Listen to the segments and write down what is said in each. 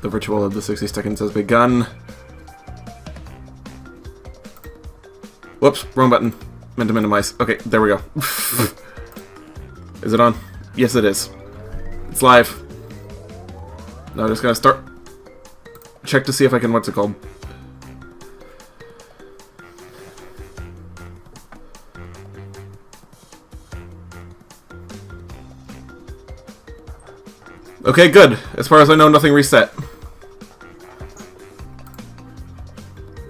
The ritual of the 60 seconds has begun. Whoops, wrong button. Meant to minimize. Okay, there we go. Is it on? Yes, it is. It's live. Now I just gotta start. Check to see if I can, what's it called? Okay, good. As far as I know, nothing reset.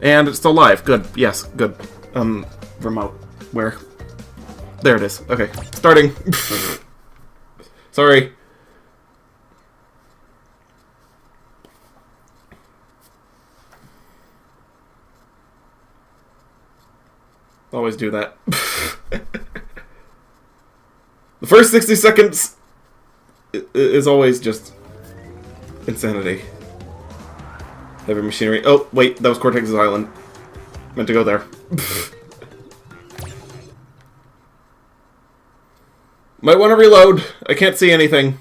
And it's still live. Good. Yes, good. Remote. Where? There it is. Okay. Starting. Sorry. Always do that. The first 60 seconds is always just insanity. Heavy machinery. Oh, wait, that was Cortex's Island. Meant to go there. Might want to reload. I can't see anything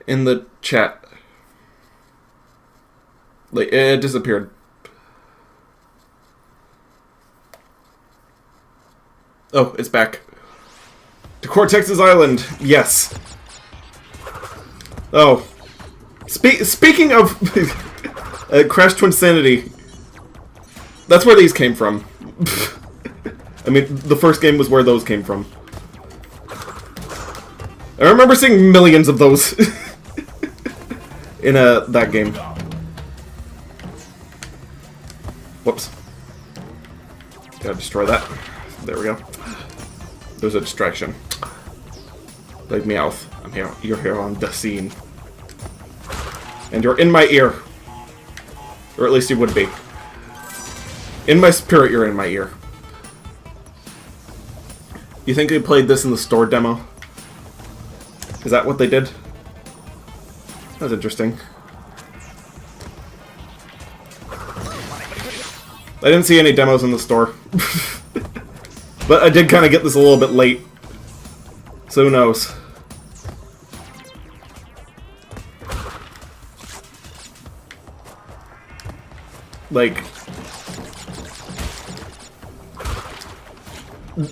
in the chat. Like, it disappeared. Oh, it's back. To Cortex's Island. Yes. Oh. Speaking of Crash Twinsanity, that's where these came from. I mean, the first game was where those came from. I remember seeing millions of those in that game. Whoops. Gotta destroy that. There we go. There's a distraction. Like Meowth. I'm here. You're here on the scene. And you're in my ear. Or at least you would be. In my spirit, you're in my ear. You think they played this in the store demo? Is that what they did? That's interesting. I didn't see any demos in the store. But I did kind of get this a little bit late. So who knows? Like,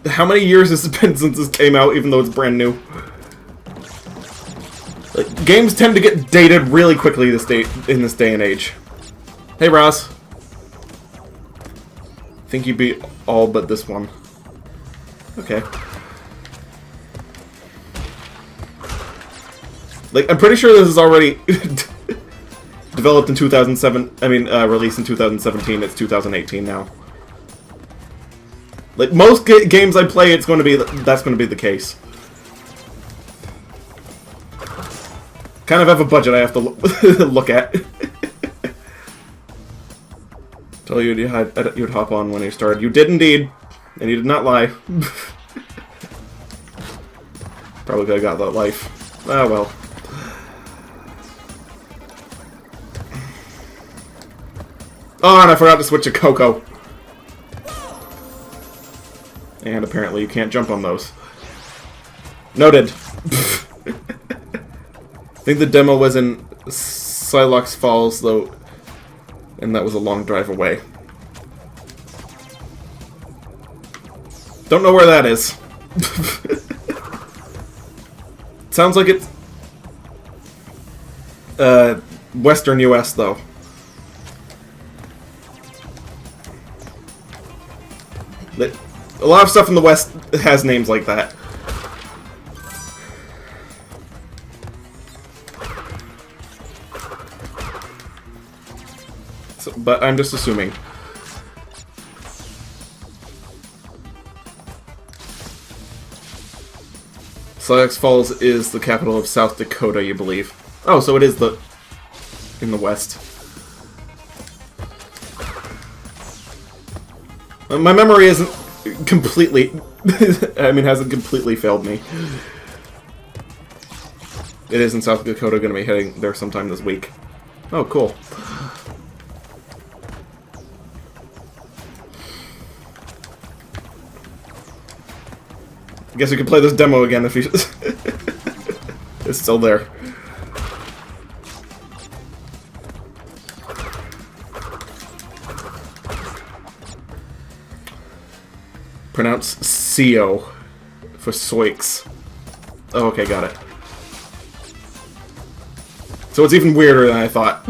how many years has it been since this came out, even though it's brand new? Like, games tend to get dated really quickly in this day and age. Hey, Ross. Think you beat all but this one. Okay. Like, I'm pretty sure this is already developed in 2007. I mean, released in 2017. It's 2018 now. Like, most games I play, that's going to be the case. Kind of have a budget I have to look at. Tell you you'd hop on when you started. You did indeed. And you did not lie. Probably could have got that life. Ah, well. Oh, and I forgot to switch to Coco. And apparently you can't jump on those. Noted. I think the demo was in Silox Falls, though, and that was a long drive away. Don't know where that is. Sounds like it's Western US, though. A lot of stuff in the West has names like that. So, but I'm just assuming. Silox Falls is the capital of South Dakota, you believe. Oh, so it is in the West. My memory isn't completely... I mean, hasn't completely failed me. It is in South Dakota, going to be heading there sometime this week. Oh, cool. I guess we could play this demo again if it's still there. pronounced CO for Soix. Oh, okay, got it. So it's even weirder than I thought.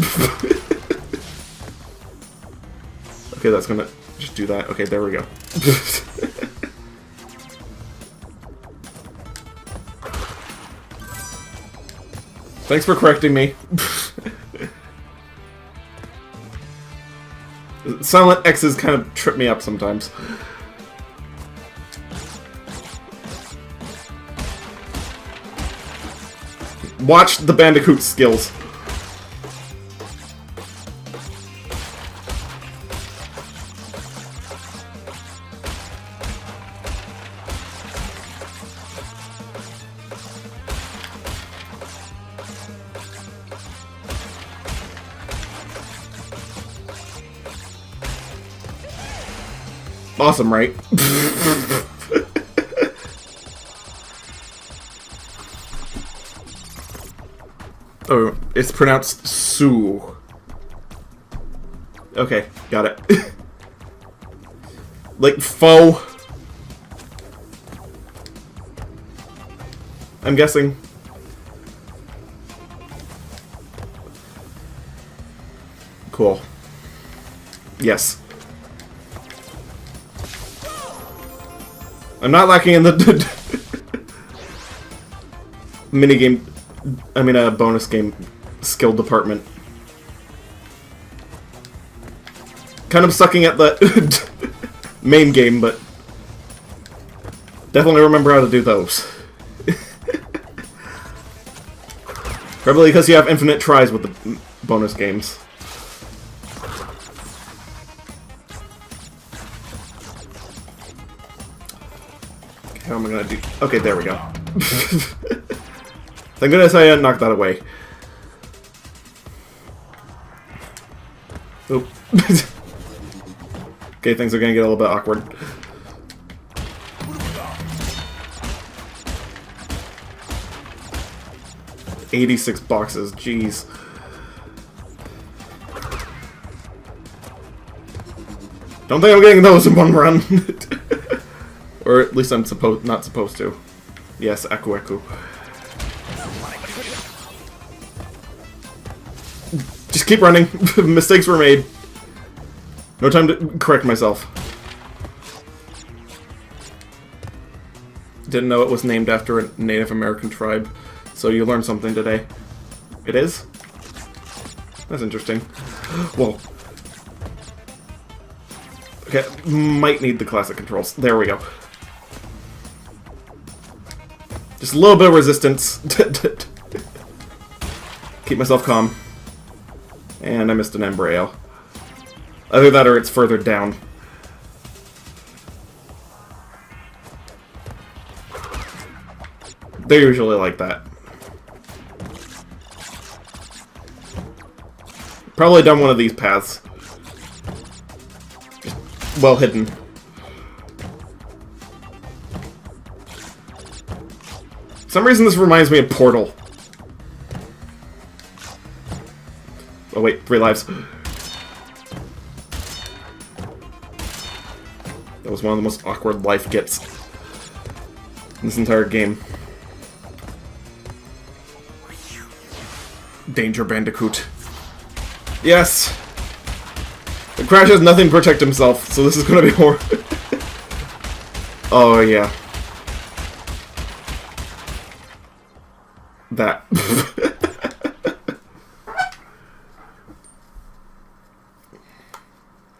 Okay, that's gonna just do that. Okay, there we go. Thanks for correcting me. Silent X's kind of trip me up sometimes. Watch the Bandicoot skills. Awesome, right? Oh, it's pronounced Sue. Okay, got it. Like, faux. I'm guessing. Cool. Yes. I'm not lacking in the minigame, I mean a bonus game skill department. Kind of sucking at the main game, but definitely remember how to do those. Probably because you have infinite tries with the bonus games. How am I gonna do? Okay, there we go. Thank goodness I knocked that away. Oop. Okay, things are gonna get a little bit awkward. $86 boxes, jeez. Don't think I'm getting those in one run. Or at least I'm not supposed to. Yes, Aku. Just keep running. Mistakes were made. No time to correct myself. Didn't know it was named after a Native American tribe. So you learned something today. It is? That's interesting. Whoa. Okay, might need the classic controls. There we go. Just a little bit of resistance. Keep myself calm. And I missed an embryo. Either that or it's further down. They're usually like that. Probably done one of these paths. Just well hidden. For some reason this reminds me of Portal. Oh wait, 3 lives. That was one of the most awkward life gets in this entire game. Danger, Bandicoot. Yes! The Crash has nothing to protect himself, so this is gonna be horrible. Oh yeah. That.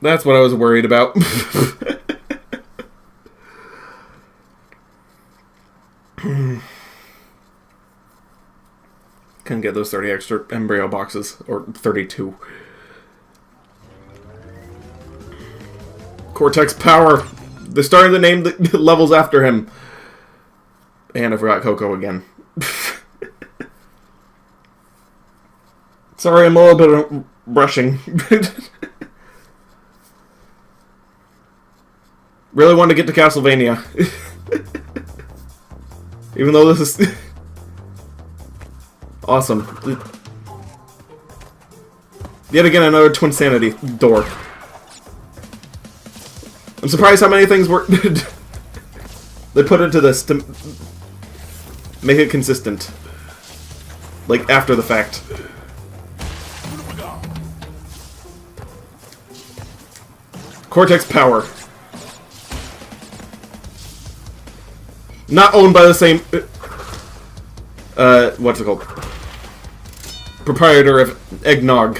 That's what I was worried about. Couldn't get those 30 extra embryo boxes, or 32. Cortex Power! They're starting to name the levels after him. And I forgot Coco again. Sorry, I'm a little bit of rushing. Really want to get to Castlevania. Even though this is awesome. Yet again, another Twin Sanity door. I'm surprised how many things were They put it to this to make it consistent. Like, after the fact. Cortex power. Not owned by the same... what's it called? Proprietor of Eggnog.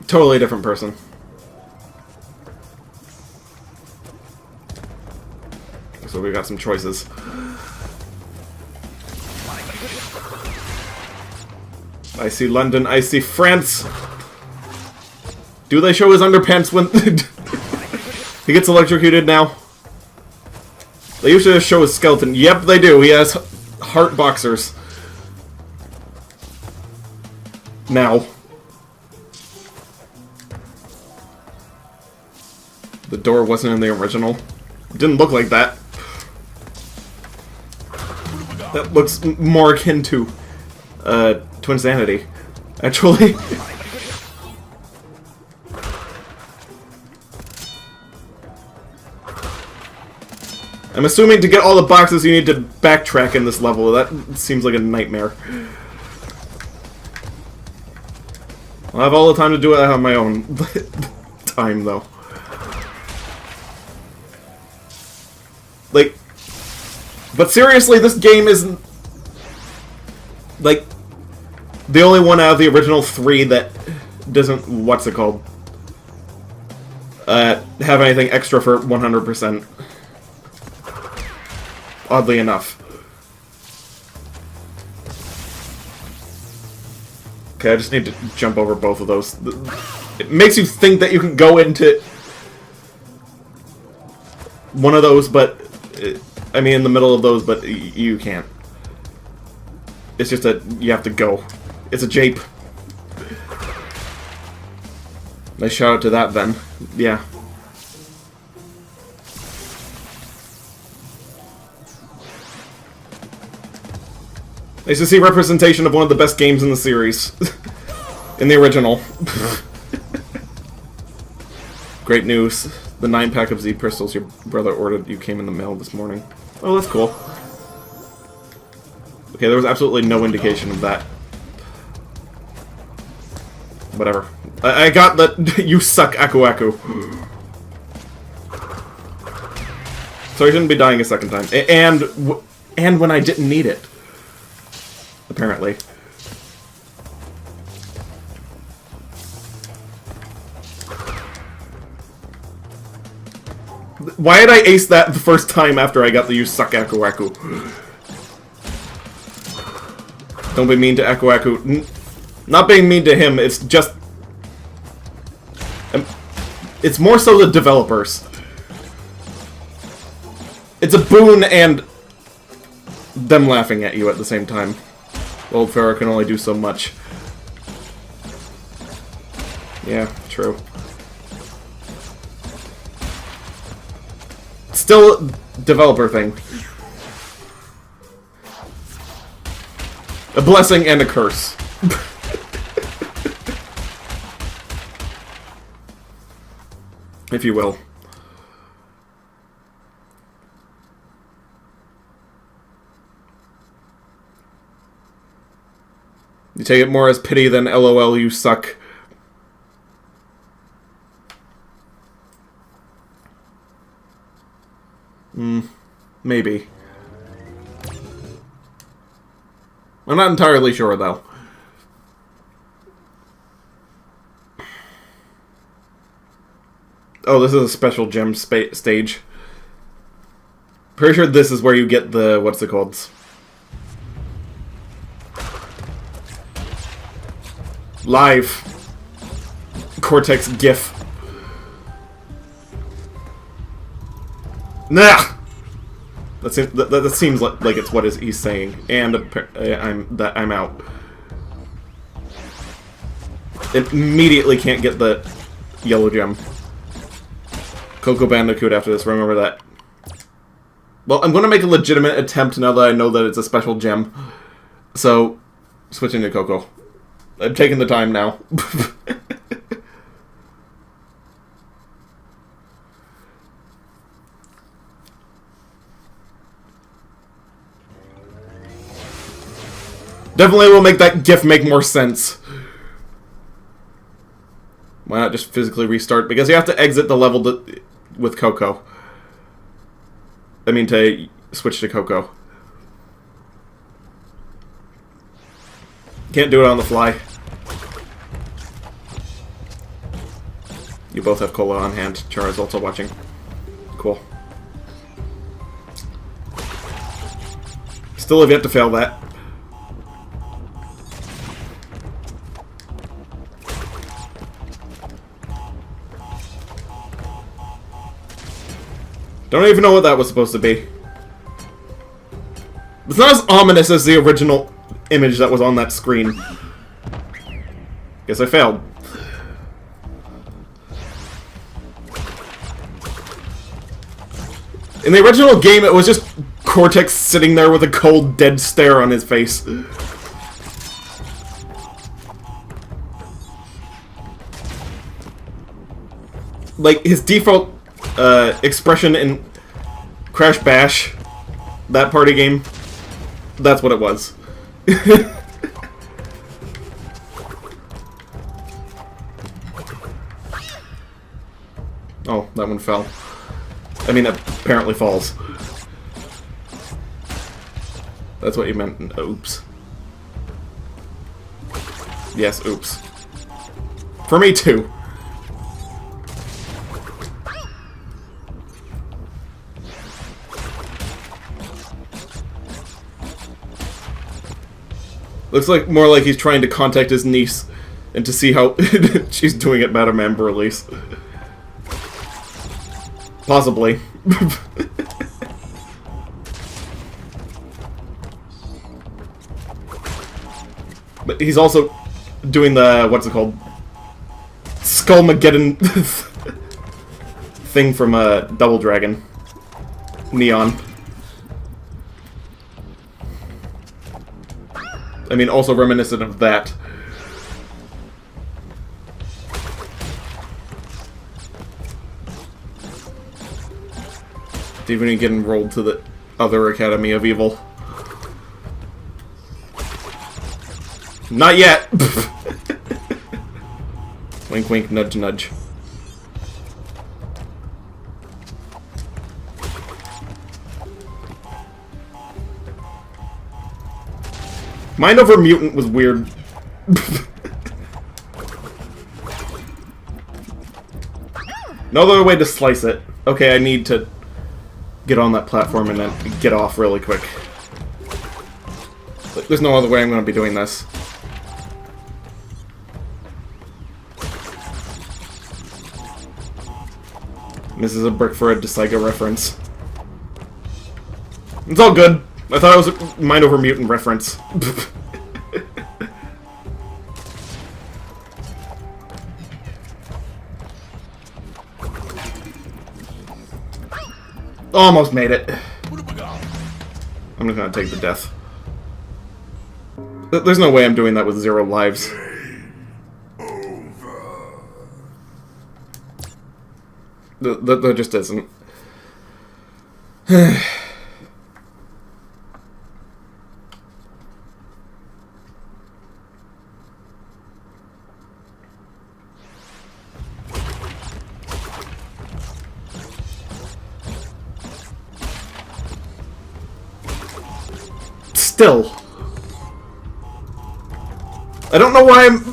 Totally different person. So we got some choices. I see London, I see France. Do they show his underpants when he gets electrocuted now? They usually just show his skeleton. Yep, they do. He has heart boxers. Now. The door wasn't in the original. It didn't look like that. That looks more akin to Twinsanity, actually. I'm assuming to get all the boxes you need to backtrack in this level. That seems like a nightmare. I'll have all the time to do it on my own time, though. Like, but seriously, this game isn't, like, the only one out of the original 3 that doesn't, what's it called, have anything extra for 100%. Oddly enough. Okay, I just need to jump over both of those. It makes you think that you can go into one of those, but... I mean, in the middle of those, but you can't. It's just that you have to go. It's a jape. Nice shout out to that, then. Yeah. Nice to see representation of one of the best games in the series. In the original. Great news. The 9-pack of Z crystals your brother ordered you came in the mail this morning. Oh, that's cool. Okay, there was absolutely no indication of that. Whatever. I got that you suck, Aku Aku. So I shouldn't be dying a second time. And when I didn't need it. Apparently. Why did I ace that the first time after I got the you suck Aku Aku? Don't be mean to Aku Aku. Not being mean to him, it's just... It's more so the developers. It's a boon and them laughing at you at the same time. Old Pharaoh can only do so much. Yeah, true. Still, developer thing. A blessing and a curse. If you will. You take it more as pity than LOL, you suck. Maybe. I'm not entirely sure, though. Oh, this is a special gem stage. Pretty sure this is where you get the... what's it called? Live. Cortex GIF. Nah! That seems like it's what he's saying. And I'm out. Immediately can't get the yellow gem. Coco Bandicoot after this, remember that. Well, I'm going to make a legitimate attempt now that I know that it's a special gem. So, switching to Coco. I'm taking the time now. Definitely will make that GIF make more sense. Why not just physically restart? Because you have to exit the level with Coco. I mean, to switch to Coco. Can't do it on the fly. You both have cola on hand. Chara's also watching. Cool. Still have yet to fail that. Don't even know what that was supposed to be. It's not as ominous as the original image that was on that screen. Guess I failed. In the original game, it was just Cortex sitting there with a cold, dead stare on his face. Like, his default expression in Crash Bash, that party game, that's what it was. Oh, that one fell. I mean, it apparently falls. That's what you meant. Oops. Yes, oops. For me, too. Looks like more like he's trying to contact his niece and to see how she's doing at Madame Amber release. Possibly. But he's also doing the, what's it called? Skullmageddon thing from Double Dragon. Neon. I mean, also reminiscent of that. Even get enrolled to the other Academy of Evil. Not yet! Wink wink, nudge nudge. Mind over Mutant was weird. No other way to slice it. Okay, I need to get on that platform and then get off really quick. There's no other way I'm going to be doing this. This is a brick for a Desiga reference. It's all good. I thought it was a Mind Over Mutant reference. Almost made it. I'm just gonna take the death. There's no way I'm doing that with 0 lives. There just isn't. Still. I don't know why I'm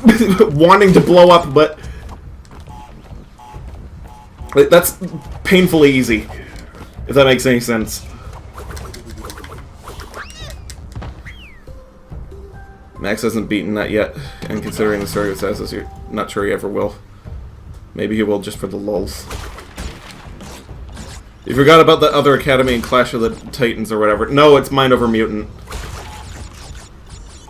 wanting to blow up, but that's painfully easy, if that makes any sense. Max hasn't beaten that yet, and considering the story of Assassin's, you're not sure he ever will. Maybe he will just for the lulz. You forgot about the other Academy in Clash of the Titans or whatever. No, it's Mind Over Mutant.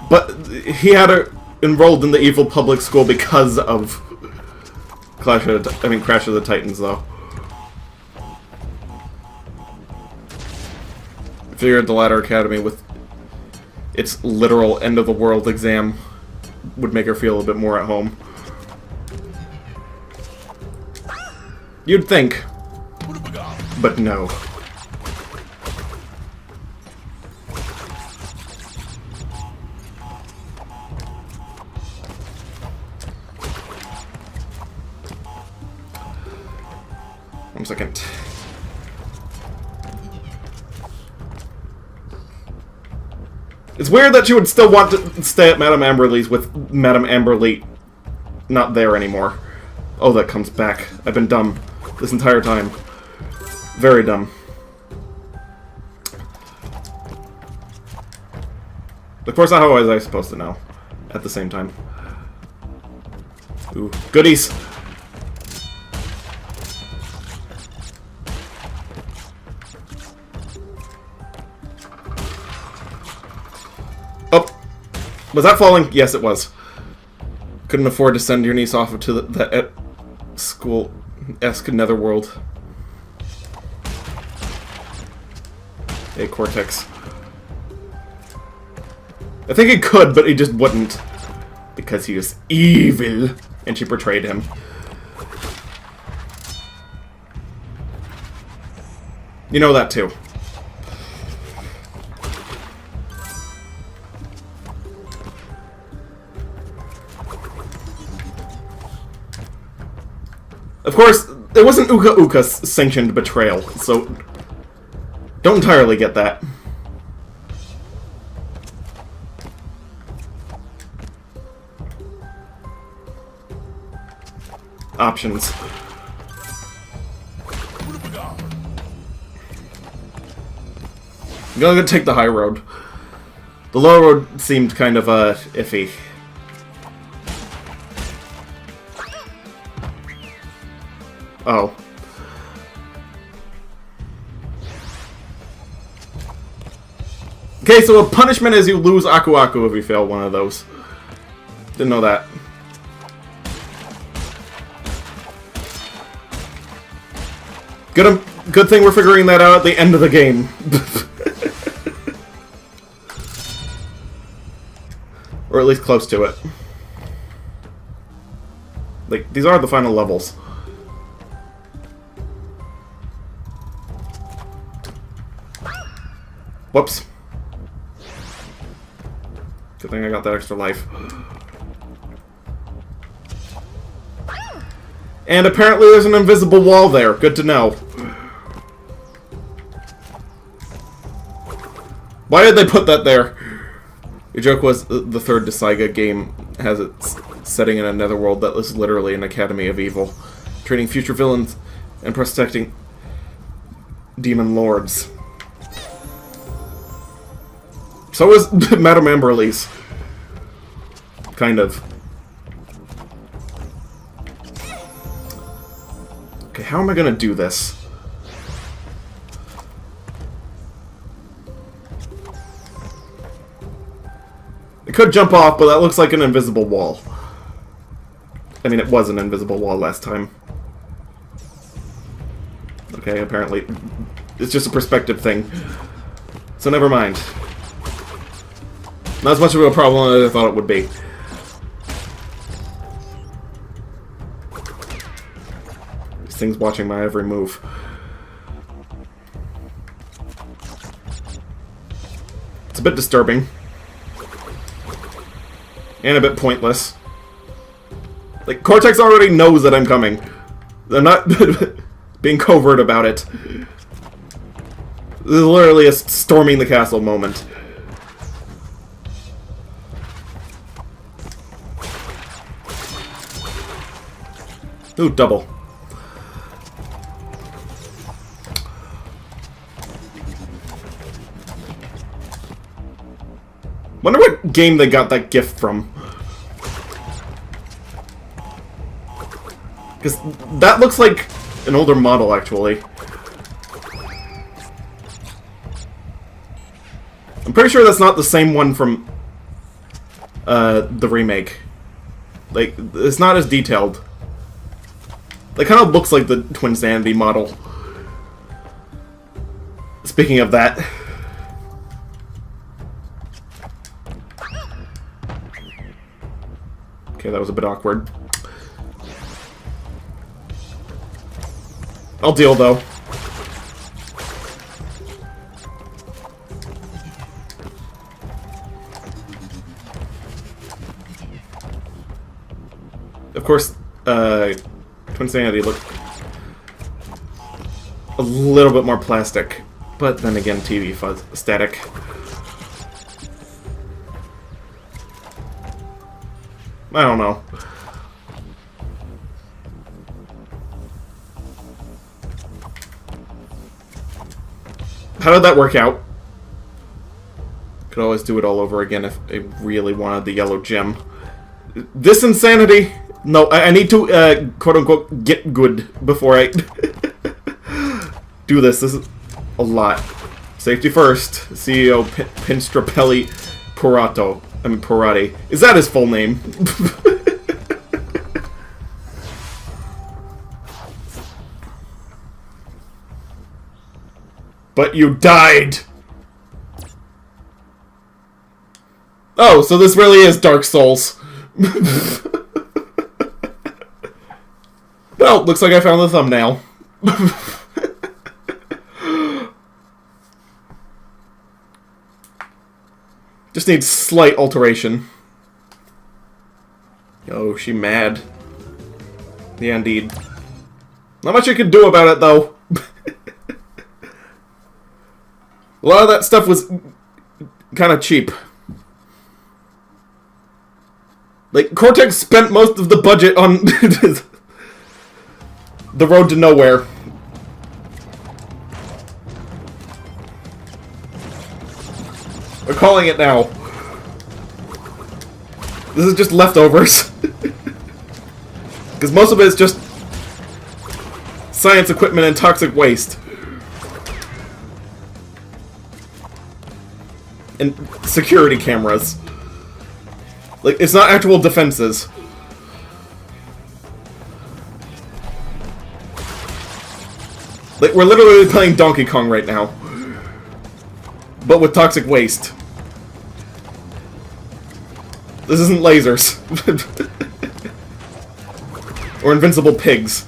But he had enrolled in the evil public school because of Crash of the Titans, though. I figured the latter Academy with its literal end-of-the-world exam would make her feel a bit more at home. You'd think. But no. second. It's weird that you would still want to stay at Madame Amberley's with Madame Amberley not there anymore. Oh, that comes back. I've been dumb this entire time. Very dumb. Of course, how was I supposed to know at the same time? Ooh, goodies! Oh! Was that falling? Yes, it was. Couldn't afford to send your niece off to the school-esque netherworld. Hey, Cortex. I think he could, but he just wouldn't. Because he is evil, and she betrayed him. You know that too. Of course, it wasn't Uka Uka's sanctioned betrayal, so don't entirely get that. Options. I'm gonna take the high road. The low road seemed kind of iffy. Oh. Okay, so a punishment is you lose Aku Aku if you fail one of those. Didn't know that. Good thing we're figuring that out at the end of the game. Or at least close to it. Like, these are the final levels. Whoops. Good thing I got that extra life. And apparently there's an invisible wall there. Good to know. Why did they put that there? Your joke was the third Desaiga game has its setting in a netherworld that is literally an academy of evil, training future villains and protecting demon lords. So is Madame Amberley's. Kind of. Okay, how am I gonna do this? It could jump off, but that looks like an invisible wall. I mean, it was an invisible wall last time. Okay, apparently it's just a perspective thing. So never mind. Not as much of a problem as I thought it would be. This thing's watching my every move. It's a bit disturbing. And a bit pointless. Like, Cortex already knows that I'm coming. They're not being covert about it. This is literally a storming the castle moment. Ooh, double. Wonder what game they got that gift from. Because that looks like an older model, actually. I'm pretty sure that's not the same one from the remake. Like, it's not as detailed. It kind of looks like the Twin Sanity model. Speaking of that. Okay, that was a bit awkward. I'll deal, though. Of course, Twin Sanity look. a little bit more plastic. But then again, TV fuzz static. I don't know. How did that work out? Could always do it all over again if I really wanted the yellow gem. This insanity! No, I need to, quote-unquote, get good before I do this. This is a lot. Safety first. CEO Pinstrapelli Purato. I mean, Purati. Is that his full name? But you died! Oh, so this really is Dark Souls. Well, looks like I found the thumbnail. Just needs slight alteration. Oh, she mad. Yeah, indeed. Not much I could do about it, though. A lot of that stuff was kind of cheap. Like, Cortex spent most of the budget on the road to nowhere. We're calling it now. This is just leftovers. Because most of it is just science equipment and toxic waste. And security cameras. Like, it's not actual defenses. Like, we're literally playing Donkey Kong right now. But with toxic waste. This isn't lasers. Or invincible pigs.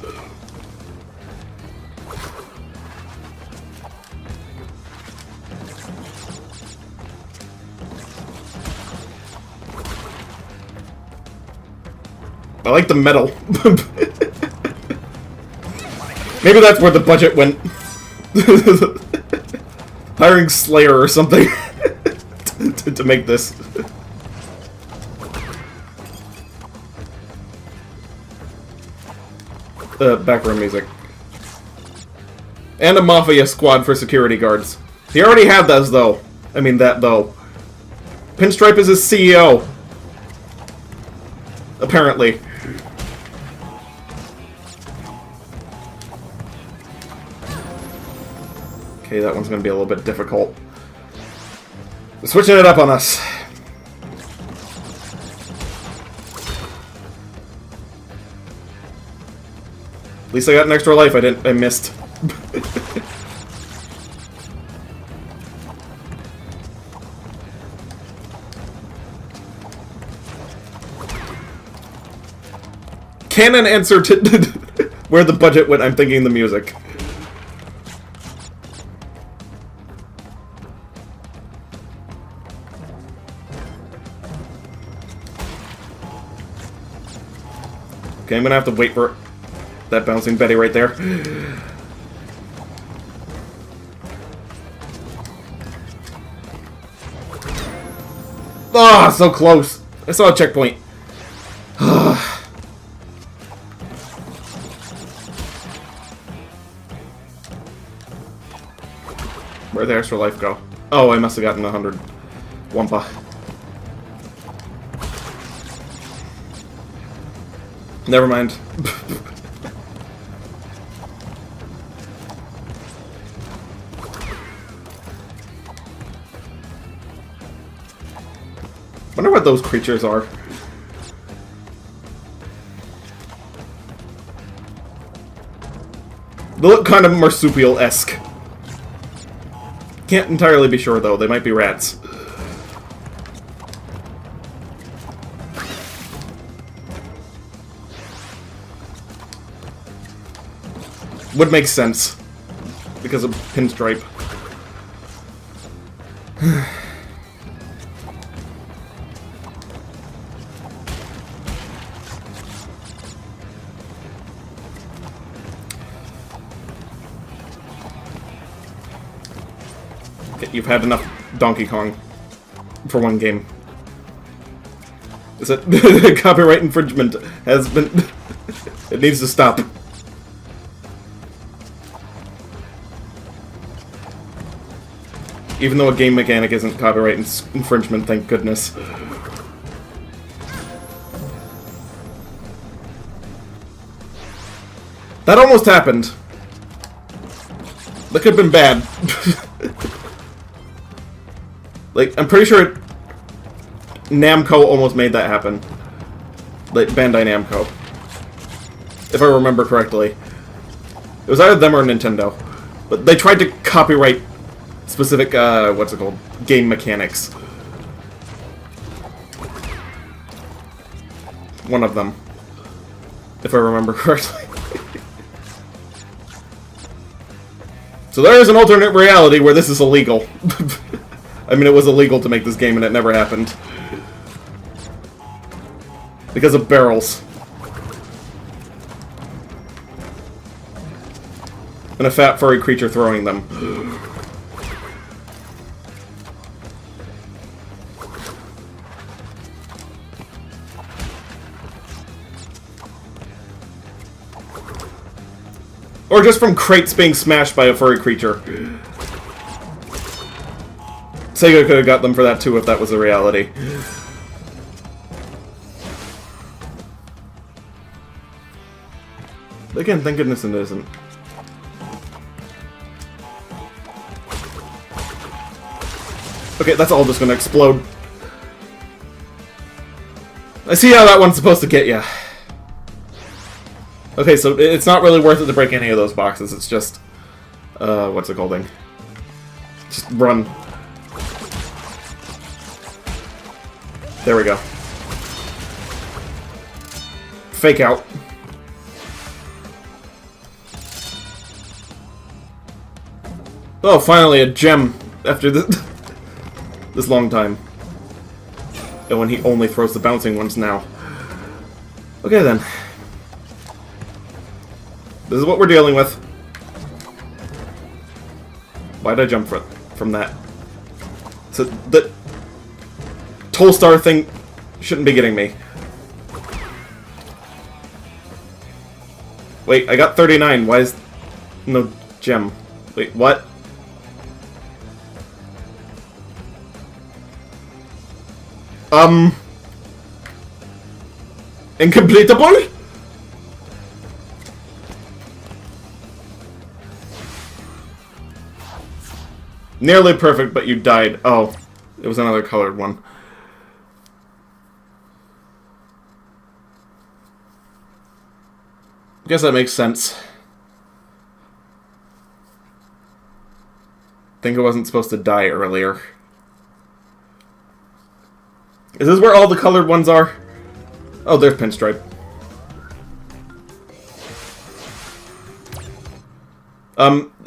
I like the metal. Maybe that's where the budget went. Hiring Slayer or something to make this. Background music. And a Mafia squad for security guards. He already had those, though. I mean, that, though. Pinstripe is his CEO. Apparently. Okay, that one's gonna be a little bit difficult. Switching it up on us. At least I got an extra life I missed. Canon answer to where the budget went, I'm thinking the music. Okay, I'm gonna have to wait for that bouncing Betty right there. Ah, oh, so close. I saw a checkpoint. Where'd the extra life go? Oh, I must have gotten 100 Wumpa. Never mind. Wonder what those creatures are. They look kind of marsupial-esque. Can't entirely be sure, though. They might be rats. Would make sense. Because of Pinstripe. You've had enough Donkey Kong for one game. Is it copyright infringement has been... It needs to stop. Even though a game mechanic isn't copyright infringement, thank goodness. That almost happened. That could have been bad. Like, I'm pretty sure Namco almost made that happen. Like, Bandai Namco. If I remember correctly. It was either them or Nintendo. But they tried to copyright specific, what's it called? Game mechanics. One of them. If I remember correctly. So there is an alternate reality where this is illegal. I mean, it was illegal to make this game and it never happened. Because of barrels. And a fat furry creature throwing them. Or just from crates being smashed by a furry creature. Sega could have got them for that too if that was the reality. Again, thank goodness it isn't. Okay, that's all just gonna explode. I see how that one's supposed to get ya. Okay, so it's not really worth it to break any of those boxes, it's just... what's it called thing? Just run. There we go. Fake out. Oh, finally a gem after this, this long time. And when he only throws the bouncing ones now. Okay then. This is what we're dealing with. Why'd I jump from that? So the Toll Star thing shouldn't be getting me. Wait, I got 39. Why is no gem? Wait, what? Incompletable? Nearly perfect, but you died. Oh, it was another colored one. Guess that makes sense. Think I wasn't supposed to die earlier. Is this where all the colored ones are? Oh, there's Pinstripe.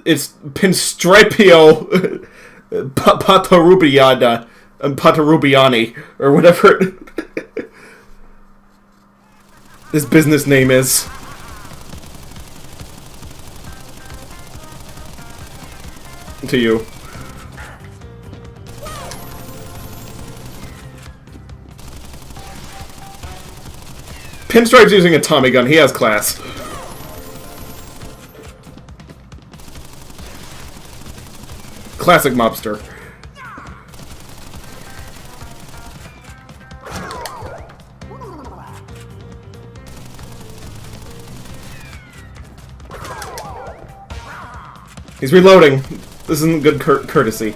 It's Pinstripio Patarubiada and Patarubiani, or whatever his business name is. To you. Pinstripe's using a Tommy gun. He has class. Classic mobster. He's reloading. This isn't good courtesy.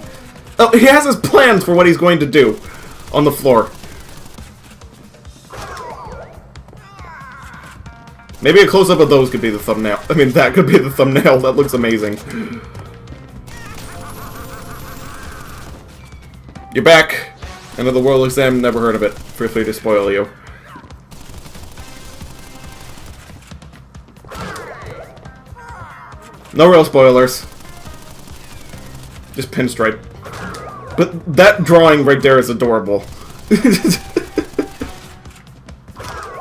Oh, he has his plans for what he's going to do on the floor. Maybe a close-up of those could be the thumbnail. I mean, that could be the thumbnail. That looks amazing. You're back. End of the world exam. Never heard of it. Feel free to spoil you. No real spoilers. Just Pinstripe. But that drawing right there is adorable. It's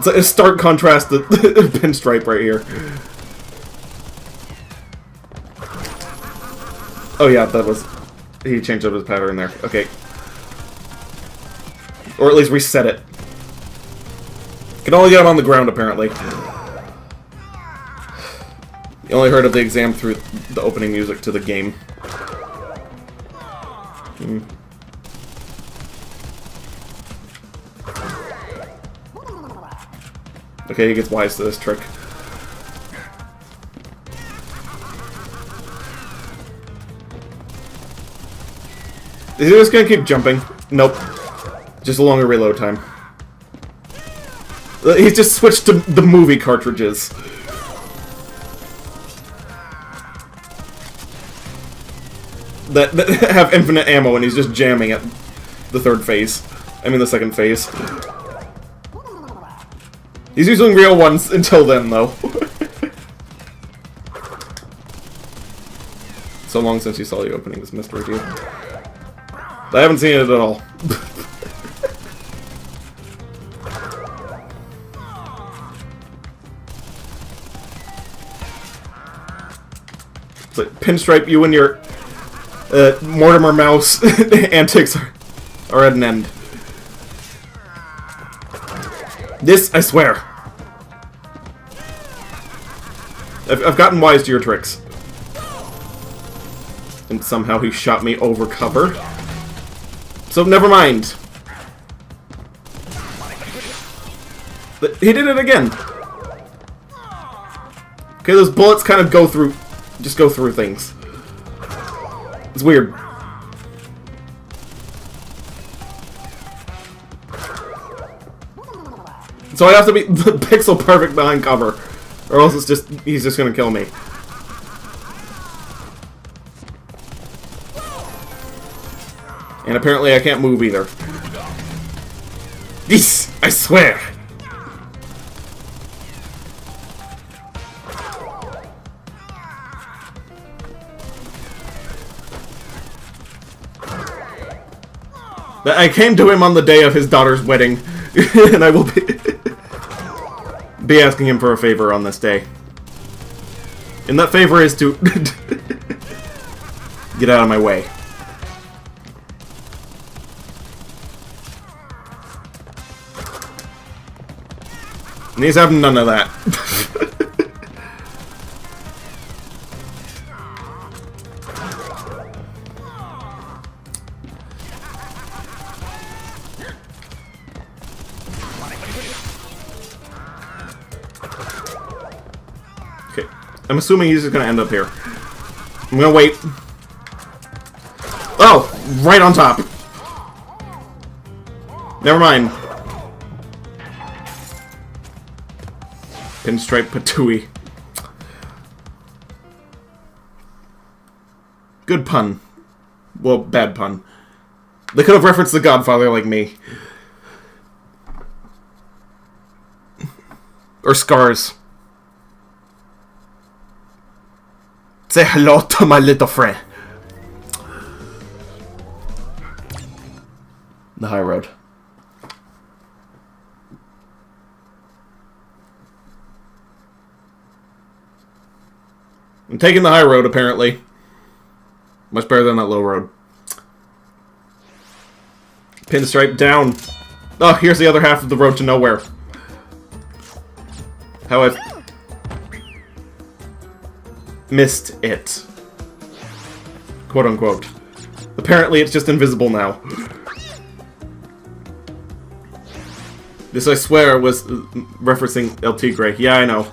a stark contrast to Pinstripe right here. Oh yeah, that was he changed up his pattern there. Okay. Or at least reset it. Can only get him on the ground, apparently. You only heard of the exam through the opening music to the game. Okay, he gets wise to this trick. Is he just gonna keep jumping? Nope. Just a longer reload time. He's just switched to the movie cartridges. That have infinite ammo, and he's just jamming at the third phase. I mean the second phase. He's using real ones until then, though. So long since you saw you opening this mystery review. I haven't seen it at all. It's like, Pinstripe, you and your Mortimer Mouse antics are at an end. This, I swear. I've gotten wise to your tricks. And somehow he shot me over cover. So never mind. But he did it again. Okay, those bullets kind of go through... just go through things. It's weird. So I have to be the pixel perfect behind cover. Or else it's just... he's just gonna kill me. And apparently I can't move either. This, I swear! I came to him on the day of his daughter's wedding, and I will be asking him for a favor on this day. And that favor is to get out of my way. And he's having none of that. Okay, I'm assuming he's just gonna end up here. I'm gonna wait. Oh, right on top. Never mind. Pinstripe Patooey. Good pun. Well, bad pun. They could have referenced The Godfather like me. Or Scars. Say hello to my little friend. The high road. I'm taking the high road, apparently. Much better than that low road. Pinstripe down. Oh, here's the other half of the road to nowhere. How I've missed it. Quote unquote. Apparently it's just invisible now. This, I swear, was referencing El Tigre. Yeah, I know.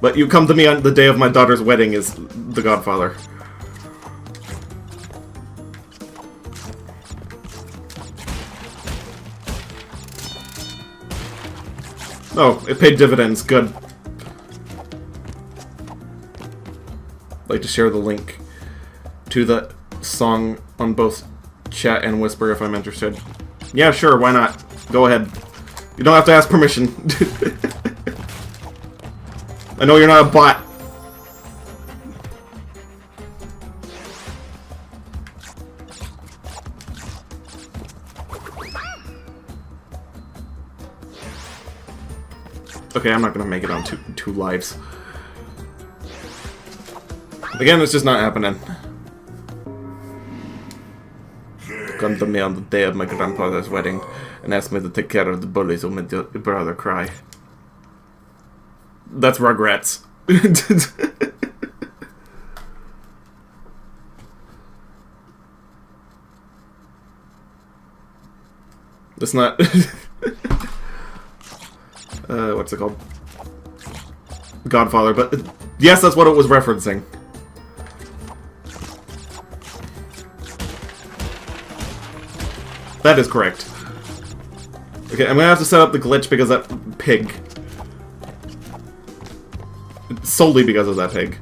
But you come to me on the day of my daughter's wedding is The Godfather. Oh, it paid dividends. Good. I'd like to share the link to the song on both chat and Whisper if I'm interested. Yeah, sure, why not? Go ahead. You don't have to ask permission. I know you're not a bot. Okay, I'm not gonna make it on two lives. Again, it's just not happening. come to me on the day of my grandfather's wedding and asked me to take care of the bullies who made your brother cry. That's Rugrats. It's not... what's it called? Godfather, but... Yes, that's what it was referencing. That is correct. Okay, I'm gonna have to set up the glitch because that pig. Solely because of that pig.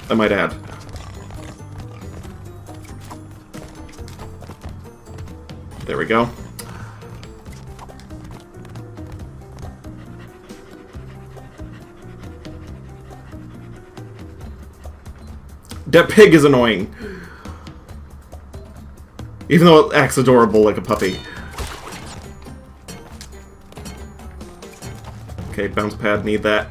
I might add. There we go. That pig is annoying. Even though it acts adorable like a puppy. Okay, bounce pad, need that.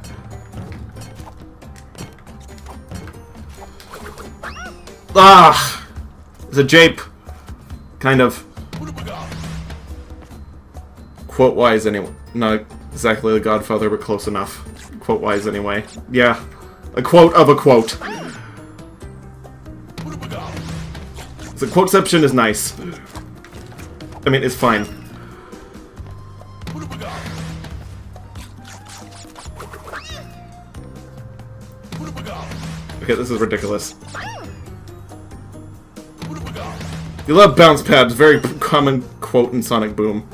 Ah! It's a jape. Kind of. Quote-wise, anyway. Not exactly the Godfather, but close enough. Quote-wise, anyway. Yeah. A quote of a quote. The quoteception is nice. I mean, it's fine. Okay, this is ridiculous. You love bounce pads. Very common quote in Sonic Boom.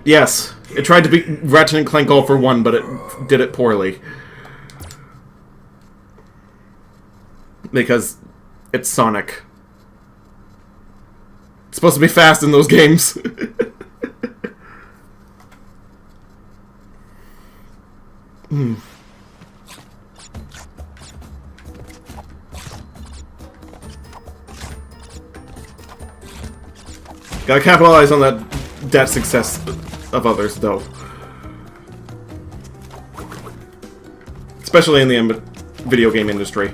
Yes, it tried to beat Ratchet and Clank All for One, but it did it poorly. Because it's Sonic. It's supposed to be fast in those games. Gotta capitalize on that success of others, though. Especially in the video game industry.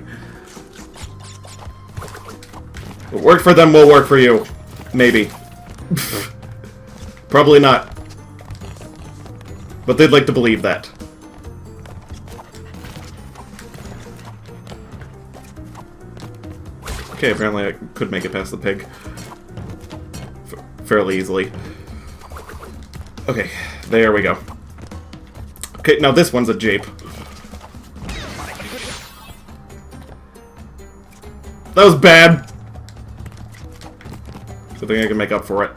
What worked for them will work for you. Maybe. Probably not. But they'd like to believe that. Okay, apparently I could make it past the pig. Fairly easily. Okay, there we go. Okay, now this one's a jape. That was bad! I think I can make up for it.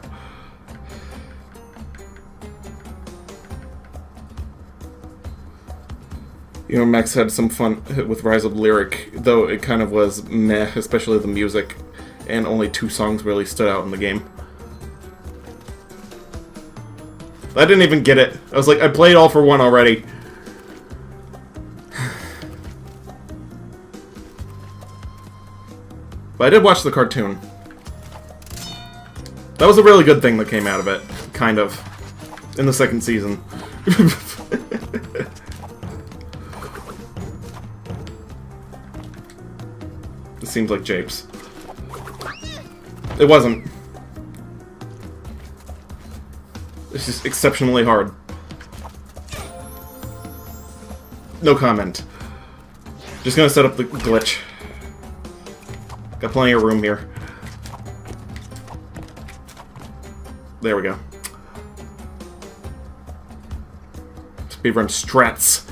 You know, Max had some fun with Rise of Lyric, though it kind of was meh, especially the music, and only 2 songs really stood out in the game. I didn't even get it. I was like, I played All for One already. But I did watch the cartoon. That was a really good thing that came out of it, kind of, in the 2nd season. This seems like japes. It wasn't. It's just exceptionally hard. No comment. Just gonna set up the glitch. Got plenty of room here. There we go. Speedrun strats.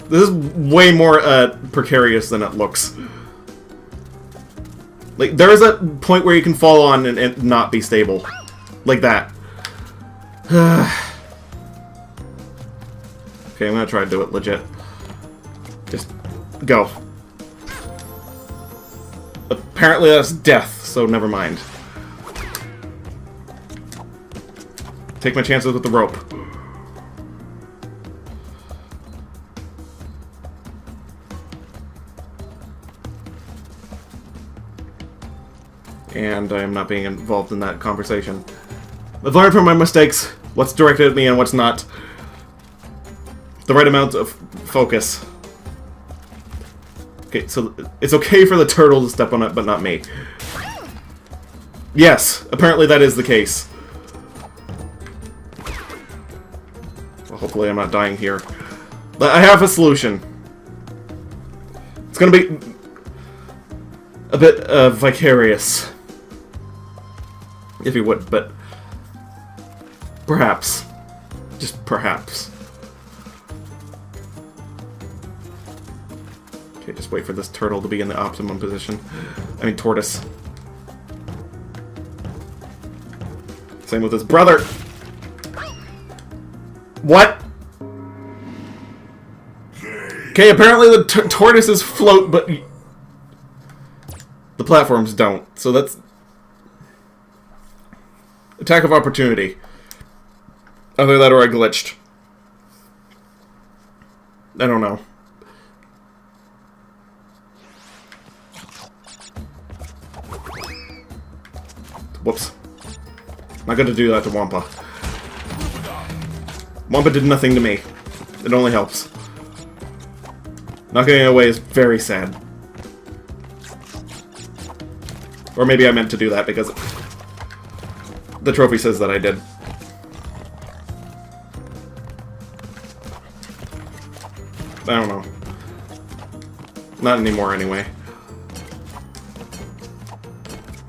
This is way more precarious than it looks. Like, there is a point where you can fall on and not be stable. Like that. Okay, I'm gonna try to do it legit. Just go. Apparently that's death, so never mind. Take my chances with the rope. And I am not being involved in that conversation. I've learned from my mistakes what's directed at me and what's not. The right amount of focus. Okay, so it's okay for the turtle to step on it, but not me. Yes, apparently that is the case. Well, hopefully I'm not dying here. But I have a solution. It's gonna be a bit vicarious, if you would, but perhaps. Just perhaps. Okay, just wait for this turtle to be in the optimum position. I mean, tortoise. Same with his brother. What? Okay, apparently the tortoises float, but the platforms don't. So that's attack of opportunity. Either that or I glitched. I don't know. Whoops. Not gonna do that to Wampa. Wampa did nothing to me. It only helps. Not getting away is very sad. Or maybe I meant to do that because the trophy says that I did. I don't know. Not anymore, anyway.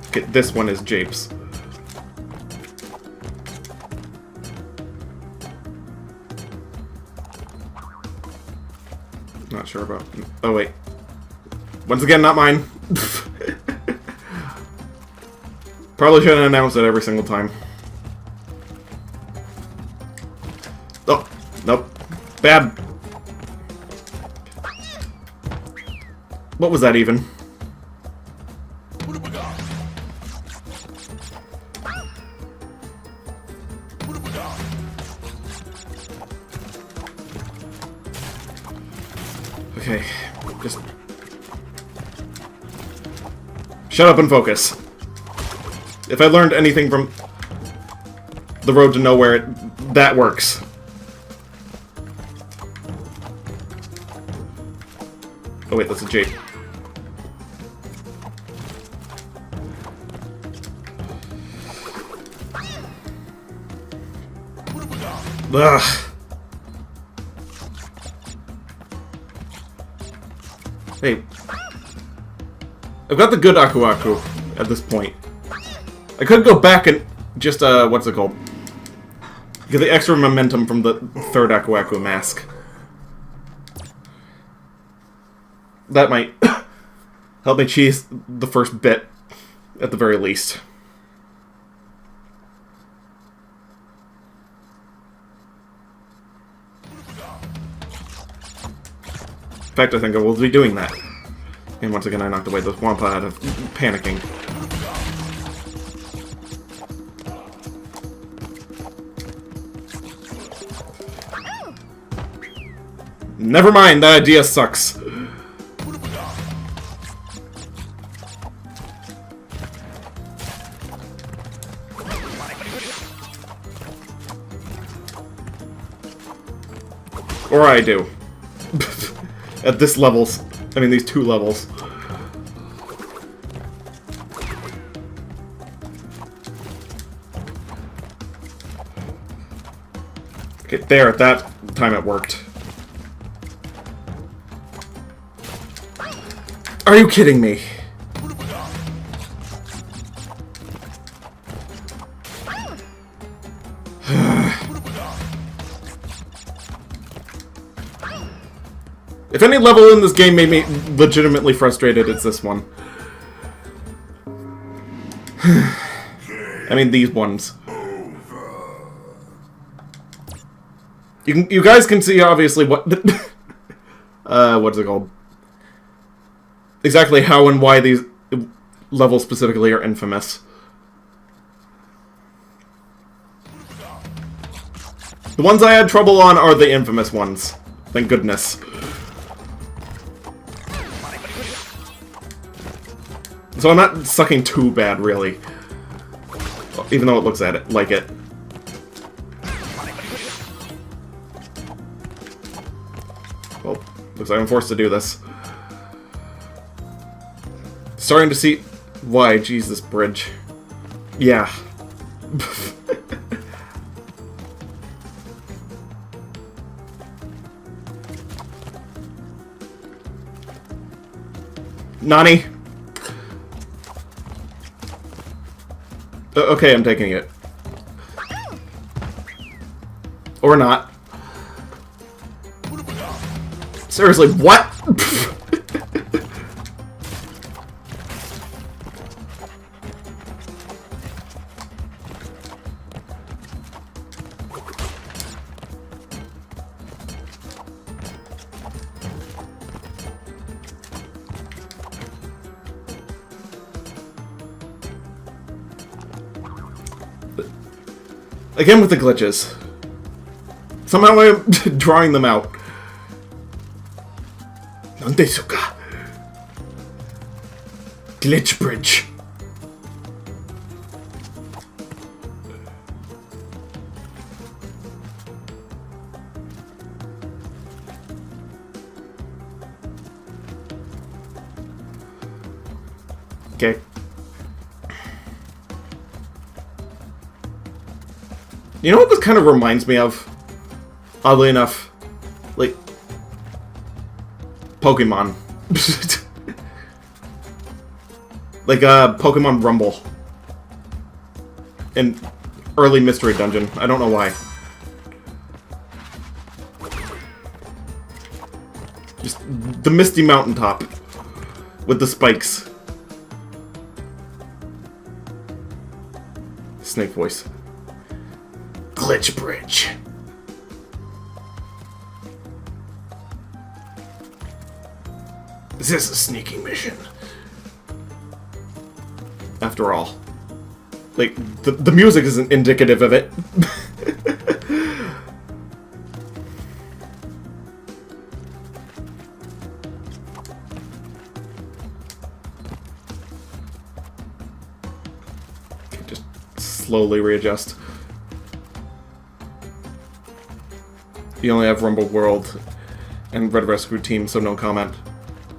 Okay, this one is Japes. Not sure about... Oh, wait. Once again, not mine. Probably shouldn't announce it every single time. Oh, nope. Bad. What was that even? Okay, just... shut up and focus. If I learned anything from the road to nowhere, that works. Oh wait, that's a Jade. Ugh. Hey. I've got the good Aku Aku at this point. I could go back and just, what's it called? Get the extra momentum from the third Aku Aku mask. That might help me cheese the first bit, at the very least. In fact, I think I will be doing that. And once again, I knocked away the Wampa out of panicking. Never mind, that idea sucks. Or I do. At this levels. I mean, these two levels. Okay, there, at that time it worked. Are you kidding me? If any level in this game made me legitimately frustrated, it's this one. I mean, these ones. You guys can see, obviously, what... what's it called? Exactly how and why these levels specifically are infamous. The ones I had trouble on are the infamous ones. Thank goodness. So I'm not sucking too bad, really. Even though it looks at it like it. Well, looks like I'm forced to do this. Starting to see why. Jeez, this bridge. Yeah. Nani? Okay, I'm taking it. Or not. Seriously, what? Again with the glitches. Somehow I'm drawing them out. Nandesuka. Glitch bridge. Okay. You know what this kind of reminds me of? Oddly enough. Like... Pokemon. Like, Pokemon Rumble. In early Mystery Dungeon. I don't know why. Just the misty mountaintop. With the spikes. Snake voice. Glitch bridge. Is this a sneaking mission? After all. Like, the music isn't indicative of it. Just slowly readjust. You only have Rumble World and Red Rescue Team, so no comment.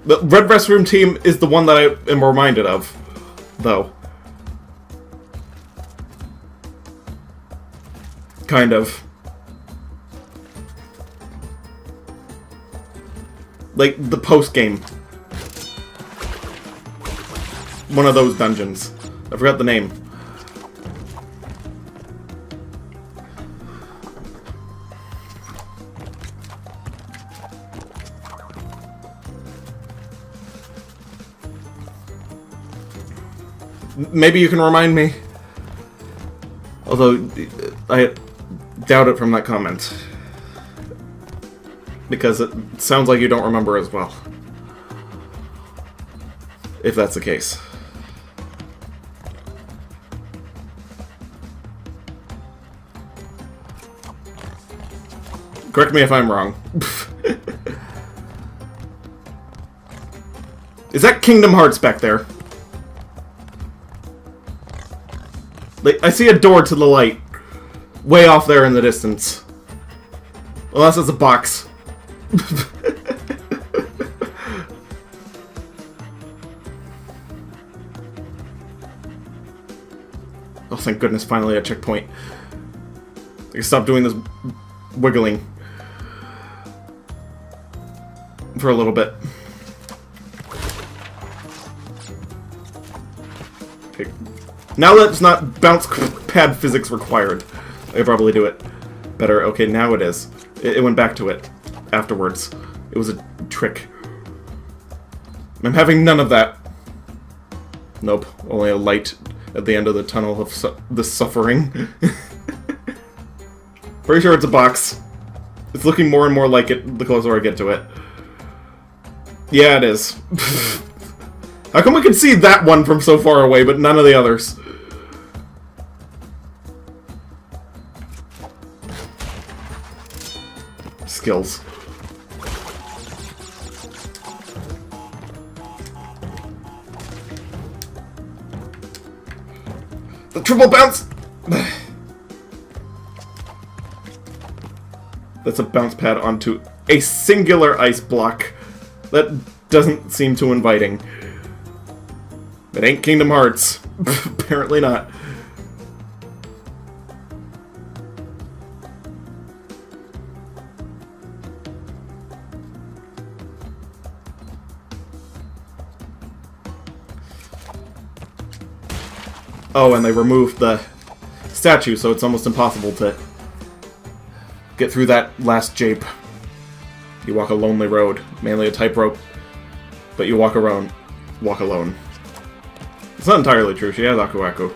The Red Rescue Team is the one that I am reminded of, though. Kind of. Like, the post-game. One of those dungeons. I forgot the name. Maybe you can remind me. Although, I doubt it from that comment. Because it sounds like you don't remember as well. If that's the case. Correct me if I'm wrong. Is that Kingdom Hearts back there? Like, I see a door to the light. Way off there in the distance. Unless it's a box. Oh, thank goodness, finally a checkpoint. I can stop doing this wiggling. For a little bit. Okay. Now that it's not bounce pad physics required, I can probably do it better. Okay, now it is. It went back to it afterwards. It was a trick. I'm having none of that. Nope, only a light at the end of the tunnel of the suffering. Pretty sure it's a box. It's looking more and more like it the closer I get to it. Yeah, it is. How come we can see that one from so far away, but none of the others? Skills. The triple bounce! That's a bounce pad onto a singular ice block. That doesn't seem too inviting. It ain't Kingdom Hearts. Apparently not. Oh, and they removed the statue, so it's almost impossible to get through that last jape. You walk a lonely road, mainly a tightrope, but you walk alone. It's not entirely true. She has Aku Aku.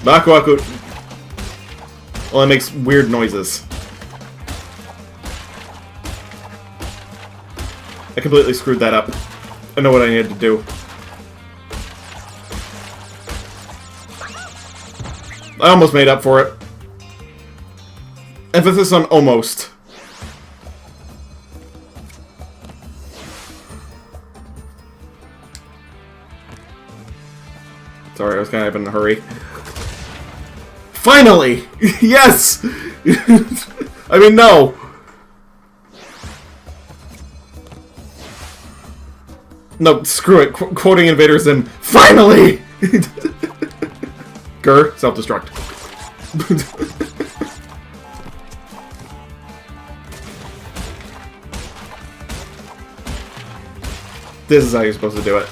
But Aku Aku only makes weird noises. I completely screwed that up. I know what I needed to do. I almost made up for it. Emphasis on almost. Sorry, I was kind of in a hurry. Finally! Yes! I mean, no! No, screw it. Quoting Invader Zim. Finally! Grr, self-destruct. This is how you're supposed to do it.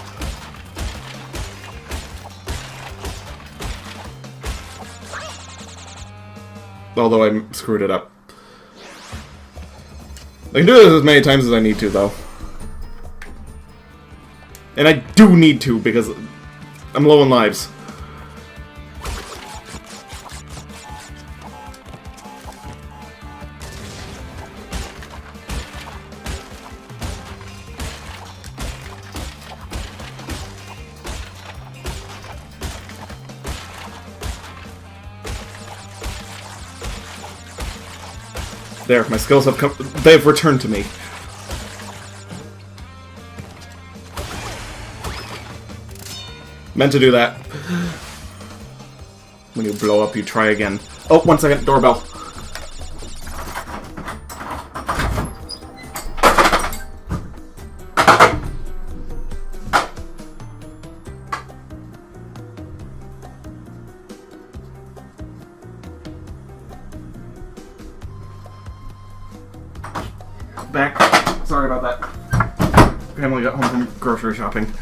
Although I screwed it up. I can do this as many times as I need to, though. And I do need to, because I'm low on lives. There, my skills have come. They've returned to me. Meant to do that. When you blow up, you try again. Oh, 1 second, doorbell. Back. Sorry about that. Family got home from grocery shopping.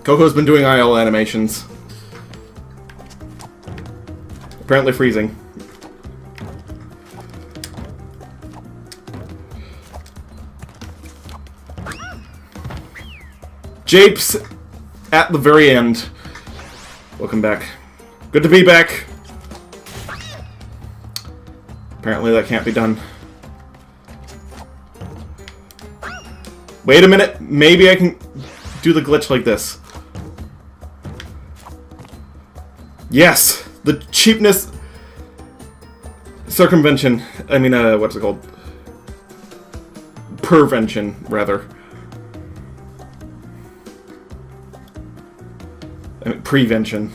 Coco's been doing IL animations. Apparently freezing. Japes at the very end. Welcome back. Good to be back. Apparently that can't be done. Wait a minute. Maybe I can do the glitch like this. Yes! The cheapness... Circumvention. I mean, what's it called? Pervention, rather. I mean, prevention.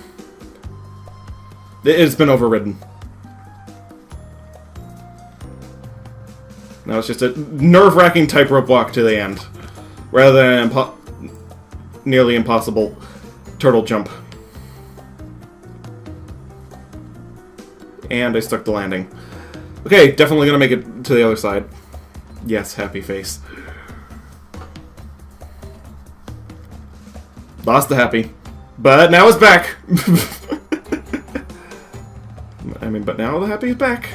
It's been overridden. Now it's just a nerve-wracking tightrope walk to the end. Rather than an nearly impossible turtle jump. And I stuck the landing. Okay, definitely gonna make it to the other side. Yes, happy face. Lost the happy. But now it's back! I mean, but now the happy is back.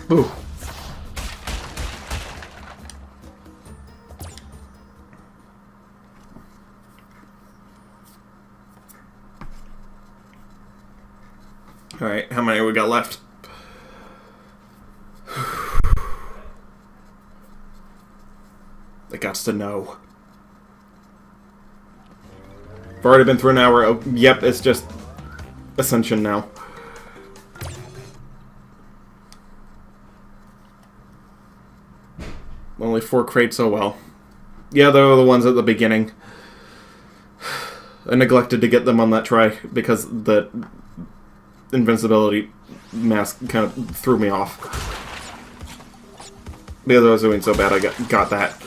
Ooh. Alright, how many we got left? I gots to know. I've already been through an hour. Oh, yep, it's just Ascension now. Only 4 crates, oh well. Yeah, they were the ones at the beginning. I neglected to get them on that try because the invincibility mask kind of threw me off. The other was doing so bad I got that.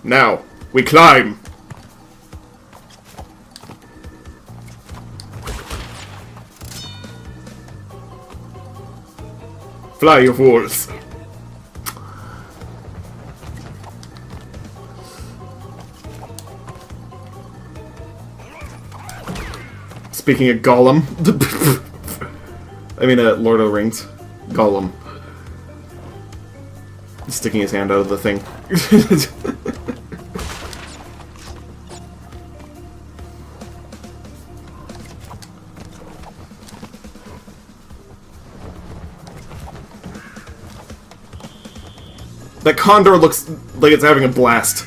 Now, we climb! Fly, you fools! Speaking of Gollum... I mean, Lord of the Rings. Gollum. Sticking his hand out of the thing. That condor looks like it's having a blast.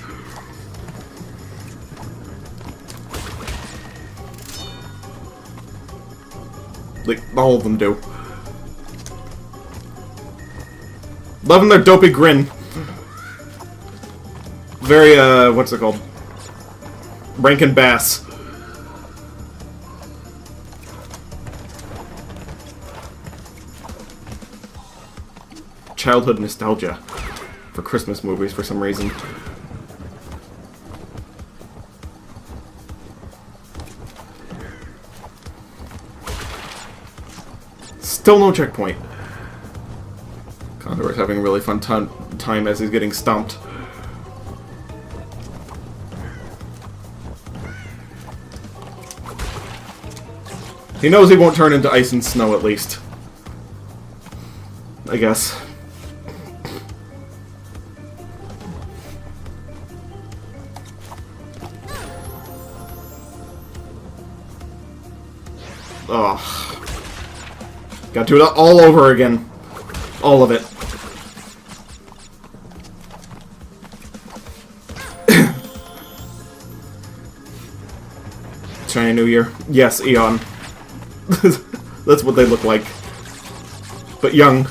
Like, all of them do. Loving their dopey grin. Very, what's it called? Rankin Bass. Childhood nostalgia for Christmas movies for some reason. Still no checkpoint. Condor is having a really fun time as he's getting stomped. He knows he won't turn into ice and snow, at least. I guess. Oh. Gotta do it all over again. All of it. Chinese New Year. Yes, Eon. That's what they look like. But young.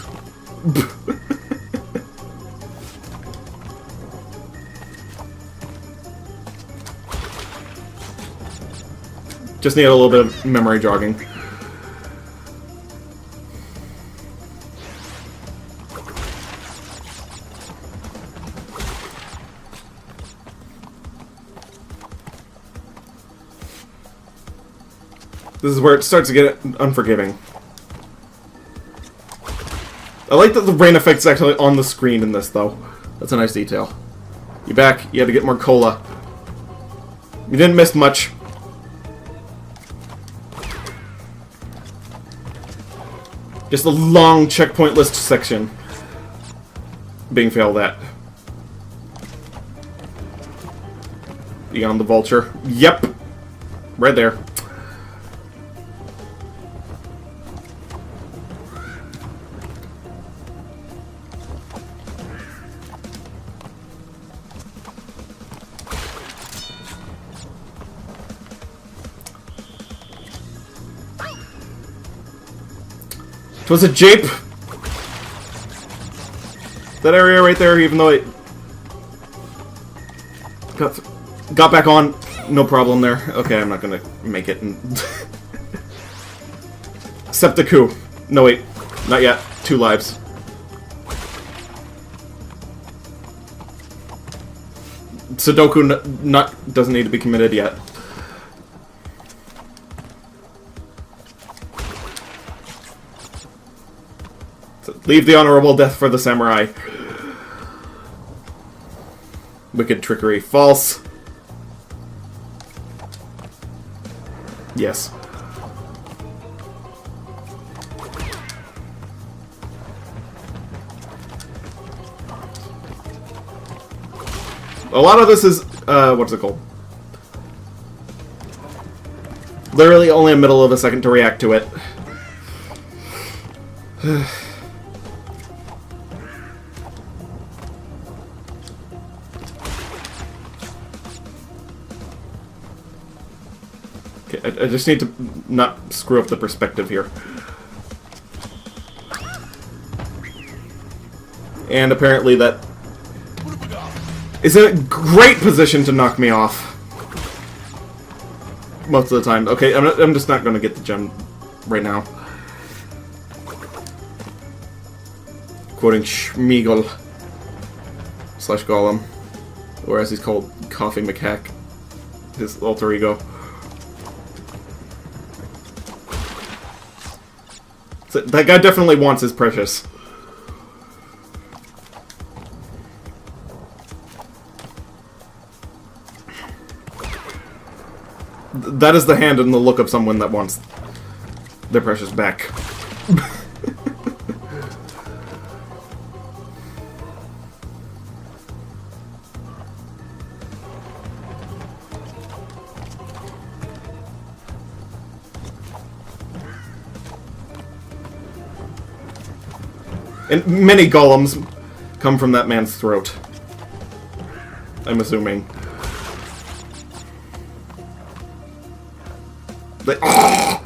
Just need a little bit of memory jogging. This is where it starts to get unforgiving. I like that the rain effect's actually on the screen in this, though. That's a nice detail. You back. You had to get more cola. You didn't miss much. Just a long checkpoint list section being failed at. Beyond the vulture. Yep. Right there. Was a jape. That area right there, even though it got back on, no problem there. Okay, I'm not gonna make it. Septicoo. No wait, not yet. 2 lives. Sudoku doesn't need to be committed yet. Leave the honorable death for the samurai. Wicked trickery. False. Yes. A lot of this is, what's it called? Literally only a middle of a second to react to it. I just need to not screw up the perspective here. And apparently that is in a great position to knock me off. Most of the time. Okay, I'm just not going to get the gem right now. Quoting Schmeagol / Golem. Or as he's called, Coffee Macaque. His alter ego. So that guy definitely wants his precious. That is the hand and the look of someone that wants their precious back. And many golems come from that man's throat. I'm assuming. Oh!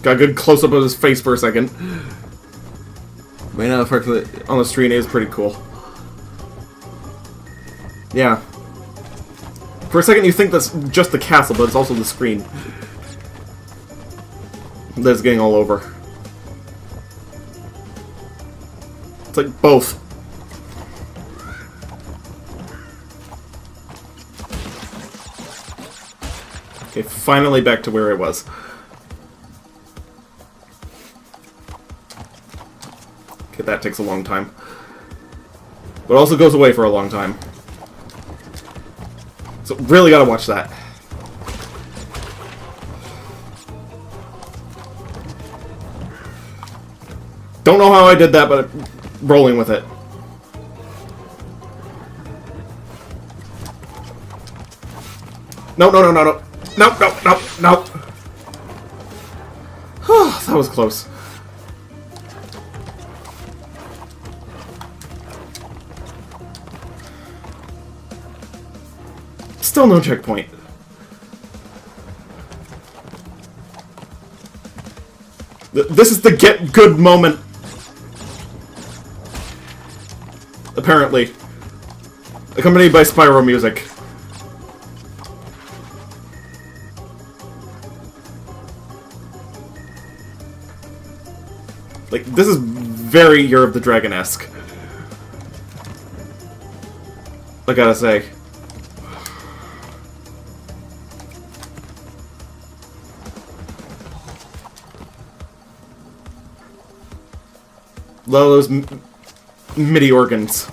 Got a good close-up of his face for a second. Main effect on the screen is pretty cool. Yeah. For a second you think that's just the castle, but it's also the screen that's getting all over. It's like both. Okay, finally back to where I was. Okay, that takes a long time. But also goes away for a long time. So really gotta watch that. Don't know how I did that, but rolling with it. No, no, no, no, no. No, no, no, no. That was close. Still no checkpoint. This is the get good moment. Apparently. Accompanied by Spyro music. Like, this is very Year of the Dragon-esque. I gotta say. Love those MIDI organs.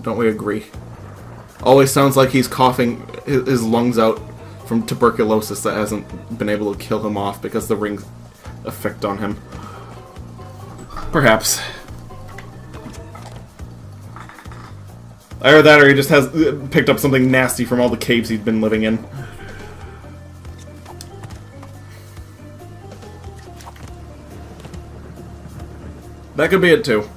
Don't we agree? Always sounds like he's coughing his lungs out from tuberculosis that hasn't been able to kill him off because the ring's effect on him. Perhaps. Either that or he just has picked up something nasty from all the caves he's been living in. That could be it too.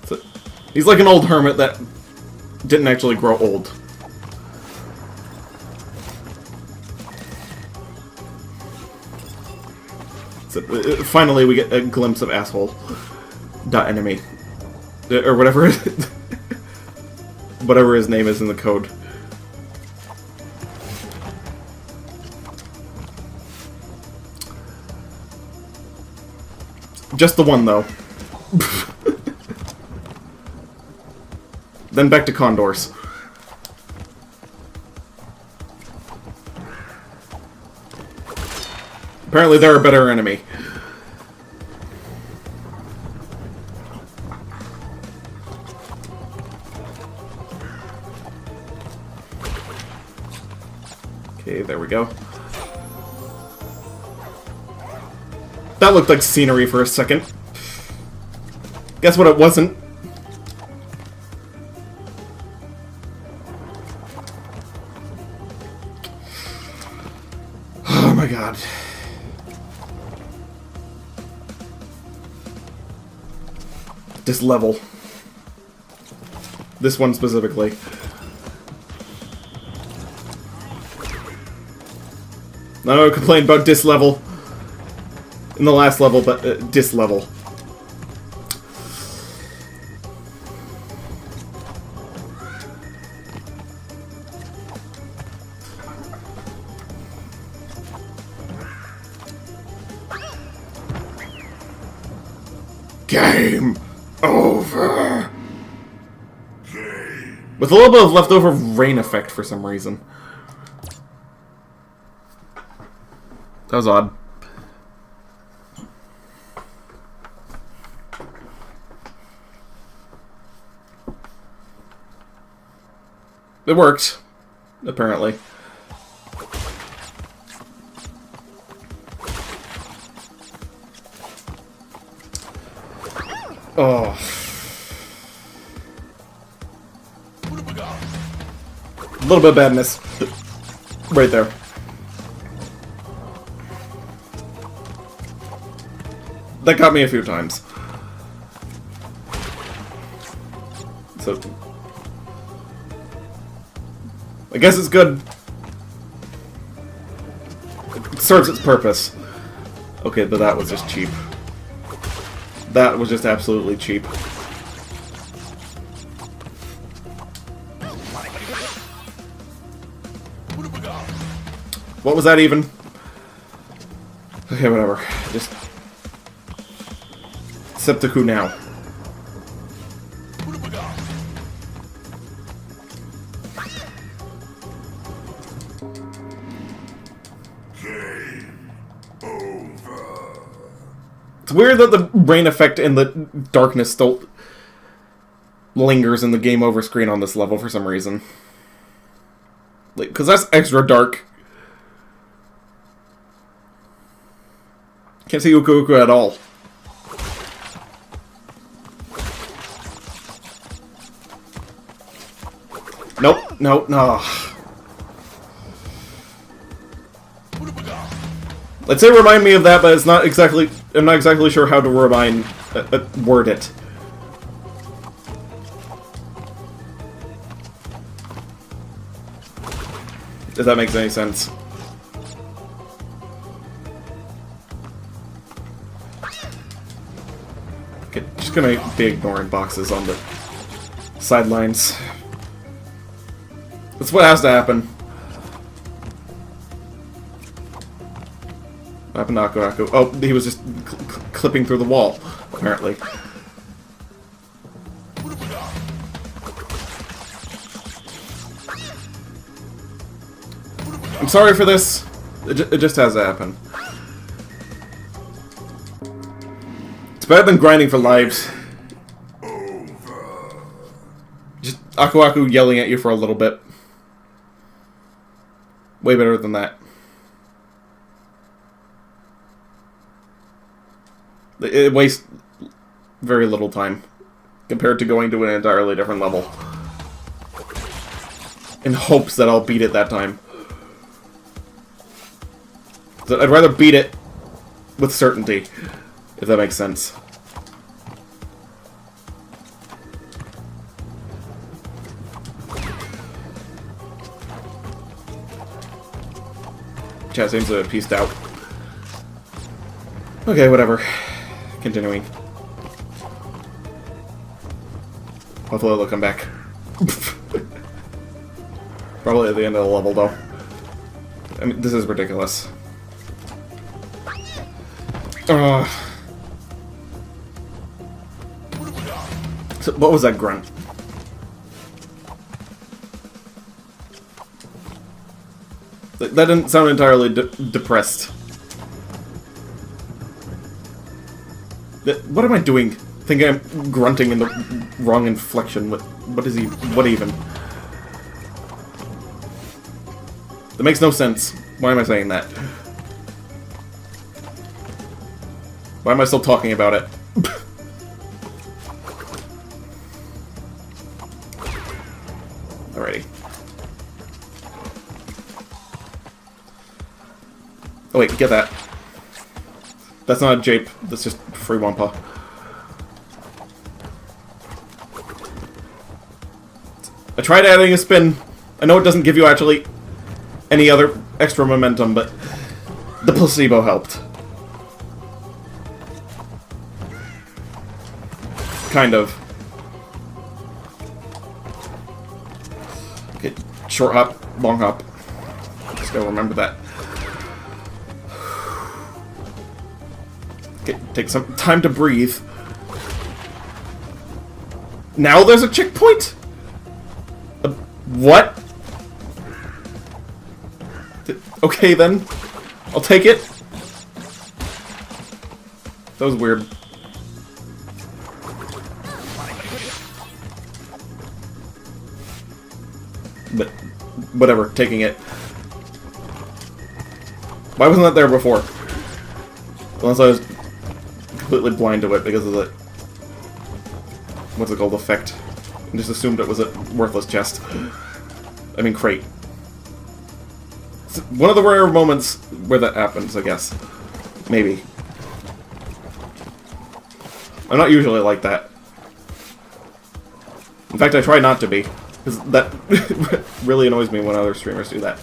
So, he's like an old hermit that didn't actually grow old. So, finally we get a glimpse of asshole enemy. Or whatever whatever his name is in the code. Just the one, though. Then back to Condors. Apparently they're a better enemy. Okay, there we go. That looked like scenery for a second. Guess what it wasn't? my god. This level. This one specifically. I don't complain about this level in the last level, but this level. Game over. With a little bit of leftover rain effect for some reason. That was odd. It worked, apparently. Oh. A little bit of badness. Right there. That got me a few times. So I guess it's good. It serves its purpose. Okay, but that was just cheap. That was just absolutely cheap. What was that even? Okay, whatever. Just Septiku now. It's weird that the rain effect and the darkness still lingers in the game over screen on this level for some reason. Like, because that's extra dark. Can't see Uku Uku at all. Nope, no. Let's say remind me of that, but it's not exactly. I'm not exactly sure how to word it. If that makes any sense. Okay, just gonna be ignoring boxes on the sidelines. That's what has to happen. What happened to Aku Aku? Oh, he was just clipping through the wall, apparently. I'm sorry for this. It just has to happen. It's better than grinding for lives. Just Aku Aku yelling at you for a little bit. Way better than that. It wastes very little time compared to going to an entirely different level. In hopes that I'll beat it that time. So I'd rather beat it with certainty, if that makes sense. Chat seems to have pieced out. Okay, whatever. Continuing. Hopefully they'll come back. Probably at the end of the level, though. I mean, this is ridiculous. So, what was that grunt? That didn't sound entirely depressed. What am I doing? Thinking I'm grunting in the wrong inflection. What is he? What even? That makes no sense. Why am I saying that? Why am I still talking about it? Alrighty. Oh wait, get that. That's not a jape, that's just free Wampa. I tried adding a spin. I know it doesn't give you actually any other extra momentum, but the placebo helped. Kind of. Okay, short hop, long hop. Just gotta remember that. Okay, take some time to breathe. Now there's a checkpoint? What? Okay then. I'll take it. That was weird. But whatever, taking it. Why wasn't that there before? Unless I was completely blind to it because of the... what's it called? Effect. I just assumed it was a worthless chest. I mean, crate. It's one of the rare moments where that happens, I guess. Maybe. I'm not usually like that. In fact, I try not to be. Because that really annoys me when other streamers do that.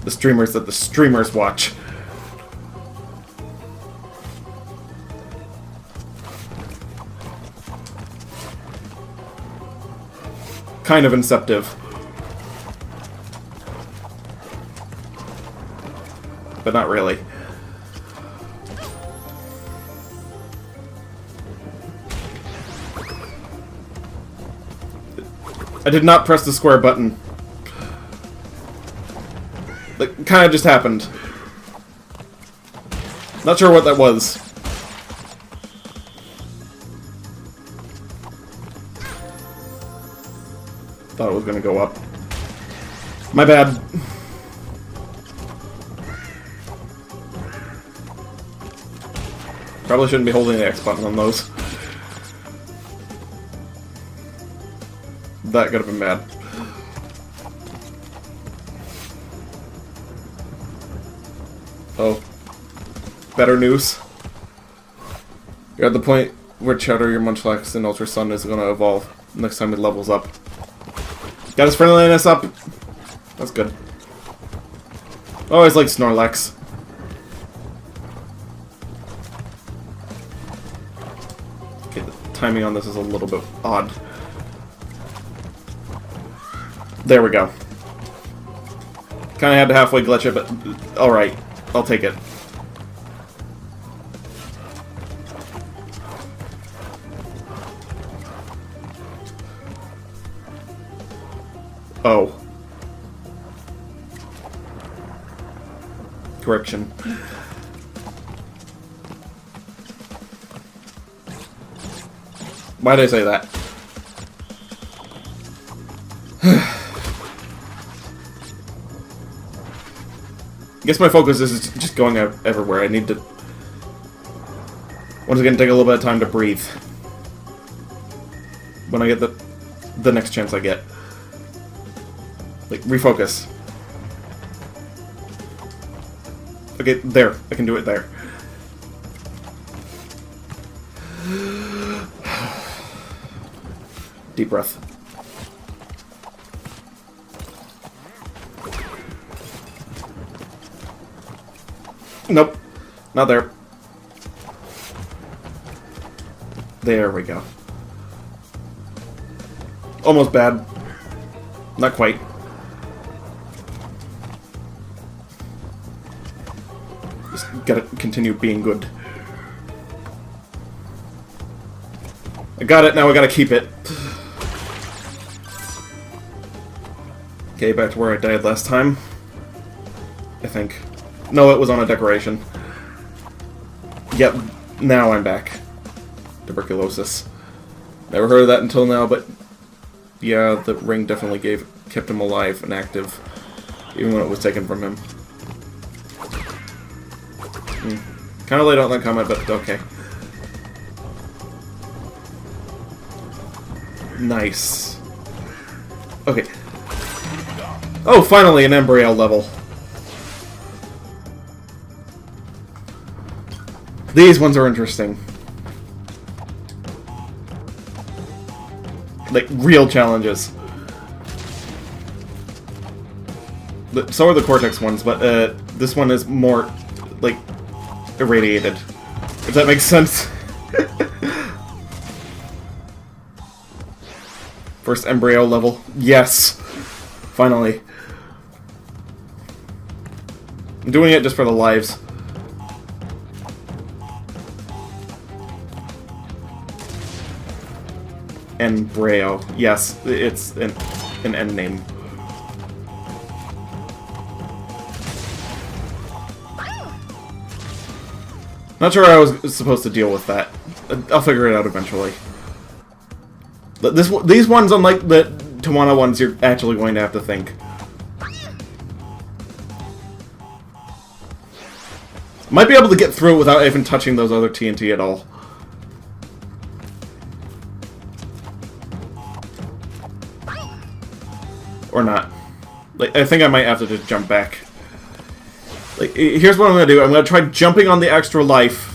The streamers that the streamers watch. Kind of inceptive. But not really. I did not press the square button. That kind of just happened. Not sure what that was. Thought it was gonna go up. My bad. Probably shouldn't be holding the X button on those. That could have been bad. Oh. Better news. You're at the point where Cheddar, your Munchlax, and Ultra Sun is going to evolve next time it levels up. Got his friendliness up. That's good. I always like Snorlax. Okay, the timing on this is a little bit odd. There we go. Kinda had to halfway glitch it, but alright. I'll take it. Oh. Correction. Why did I say that? I guess my focus is just going out everywhere. I need to... once again, take a little bit of time to breathe. When I get the next chance I get. Like, refocus. Okay, there. I can do it there. Deep breath. Nope. Not there. There we go. Almost bad. Not quite. Just gotta continue being good. I got it, now I gotta keep it. Okay, back to where I died last time. I think. No, it was on a decoration. Yep, now I'm back. Tuberculosis. Never heard of that until now, but yeah, the ring definitely kept him alive and active, even when it was taken from him. Kind of late on that comment, but okay. Nice. Okay. Oh, finally an embryo level. These ones are interesting. Like, real challenges. So are the Cortex ones, but this one is more, like, irradiated. If that makes sense. First embryo level. Yes! Finally. I'm doing it just for the lives. Embryo. Yes, it's an end name. Not sure how I was supposed to deal with that. I'll figure it out eventually. These ones, unlike the Tawana ones, you're actually going to have to think. Might be able to get through it without even touching those other TNT at all. Or not. Like, I think I might have to just jump back. Like, here's what I'm gonna do. I'm gonna try jumping on the extra life.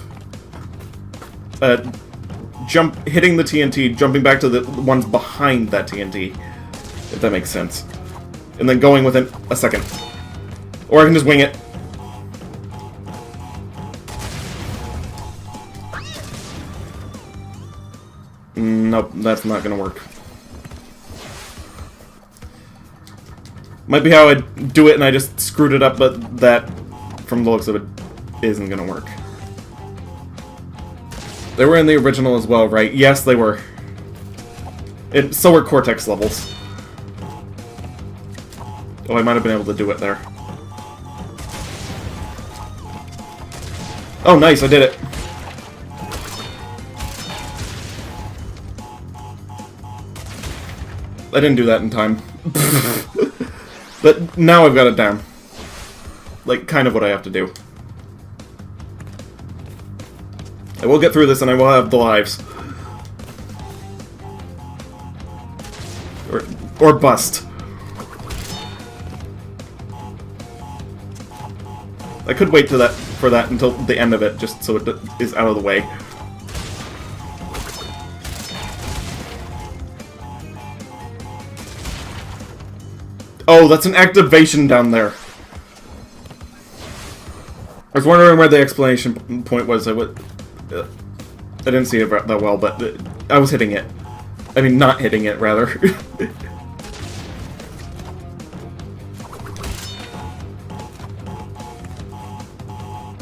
Hitting the TNT, jumping back to the ones behind that TNT. If that makes sense. And then going within a second. Or I can just wing it. Nope, that's not gonna work. Might be how I do it and I just screwed it up, but that, from the looks of it, isn't gonna work. They were in the original as well, right? Yes, they were. So were Cortex levels. Oh, I might have been able to do it there. Oh, nice, I did it. I didn't do that in time. But now I've got it down. Like, kind of what I have to do. I will get through this and I will have the lives. Or bust. I could wait for that until the end of it, just so it is out of the way. Oh, that's an activation down there. I was wondering where the explanation point was. I didn't see it that well, but I was hitting it. I mean, not hitting it, rather.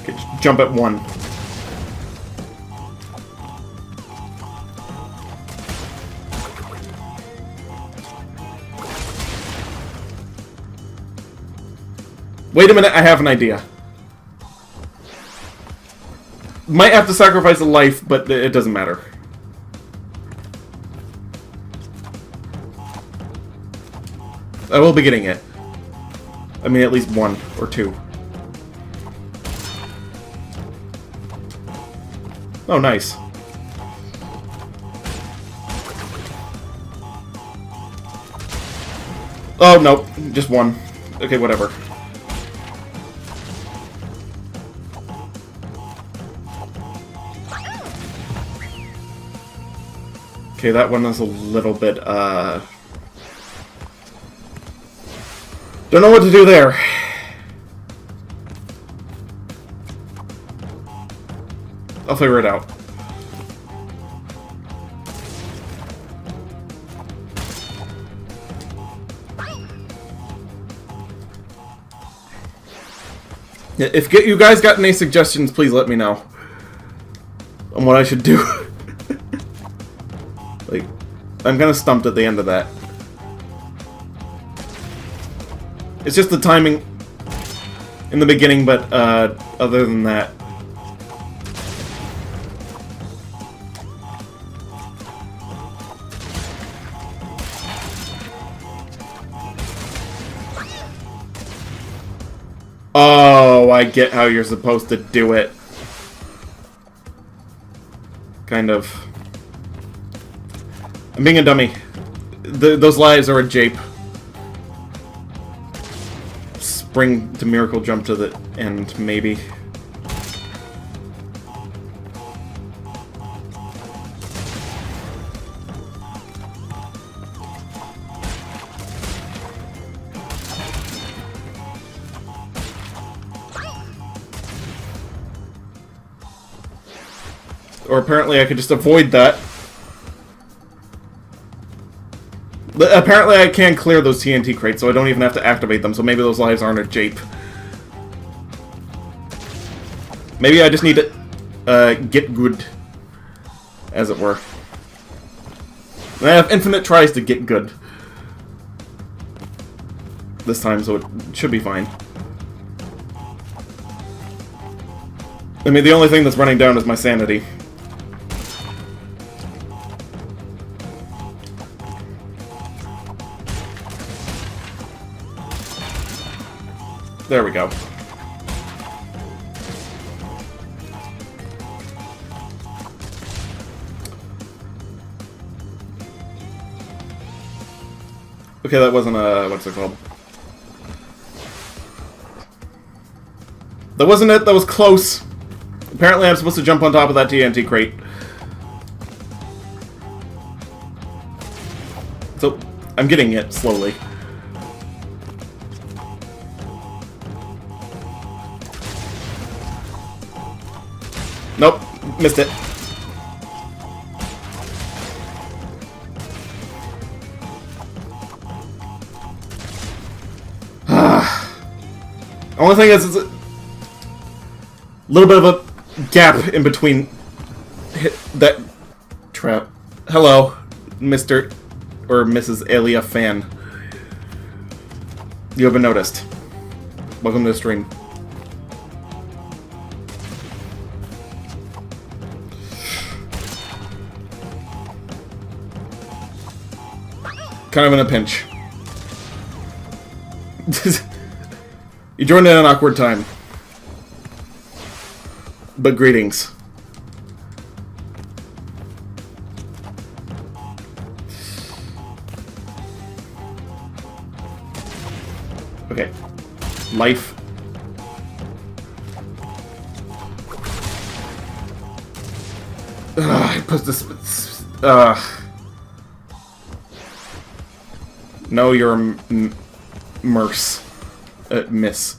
Okay, jump at 1. Wait a minute, I have an idea. Might have to sacrifice a life, but it doesn't matter. I will be getting it. I mean, at least 1 or 2. Oh, nice. Oh, nope. Just 1. Okay, whatever. Okay, that one is a little bit, don't know what to do there. I'll figure it out. If you guys got any suggestions, please let me know on what I should do. Like, I'm kind of stumped at the end of that. It's just the timing in the beginning, but other than that. Oh, I get how you're supposed to do it. Kind of. I'm being a dummy. Those lives are a jape. bring the miracle jump to the end, maybe. Or apparently I could just avoid that. But apparently I can clear those TNT crates, so I don't even have to activate them, so maybe those lives aren't a jape. Maybe I just need to get good, as it were. And I have infinite tries to get good this time, so it should be fine. I mean, the only thing that's running down is my sanity. There we go. Okay, that wasn't a... what's it called? That wasn't it, that was close. Apparently I'm supposed to jump on top of that TNT crate. So, I'm getting it, slowly. Nope, missed it. Only thing is, it's a little bit of a gap in between that trap. Hello, Mr. or Mrs. Elia Fan. You haven't noticed. Welcome to the stream. Kind of in a pinch. You joined in an awkward time. But greetings. Okay. Life. I put this... No, you're a Merce. Miss.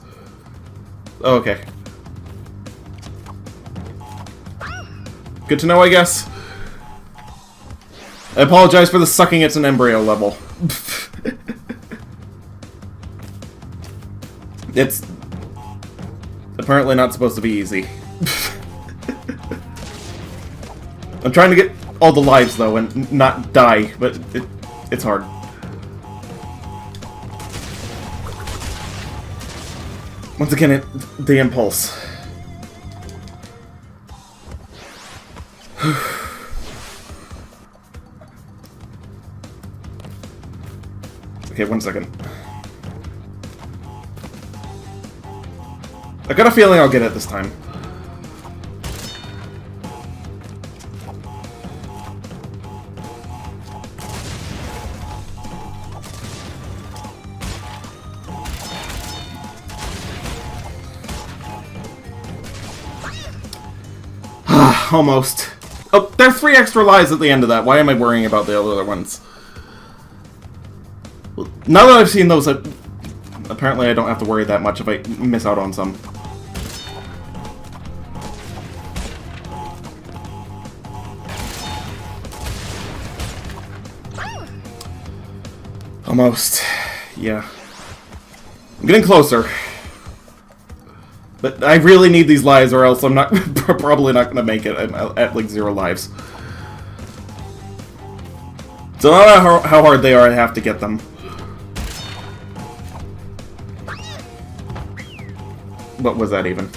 Oh, okay. Good to know, I guess. I apologize for the sucking it's an embryo level. It's apparently not supposed to be easy. I'm trying to get all the lives, though, and not die, but it's hard. Once again, the impulse. Okay, 1 second. I got a feeling I'll get it this time. Almost. Oh, there are 3 extra lives at the end of that. Why am I worrying about the other ones? Well, now that I've seen those, apparently I don't have to worry that much if I miss out on some. Almost. Yeah. I'm getting closer. But I really need these lives, or else I'm not probably not going to make it at like 0 lives. So no matter how hard they are, I have to get them. What was that even?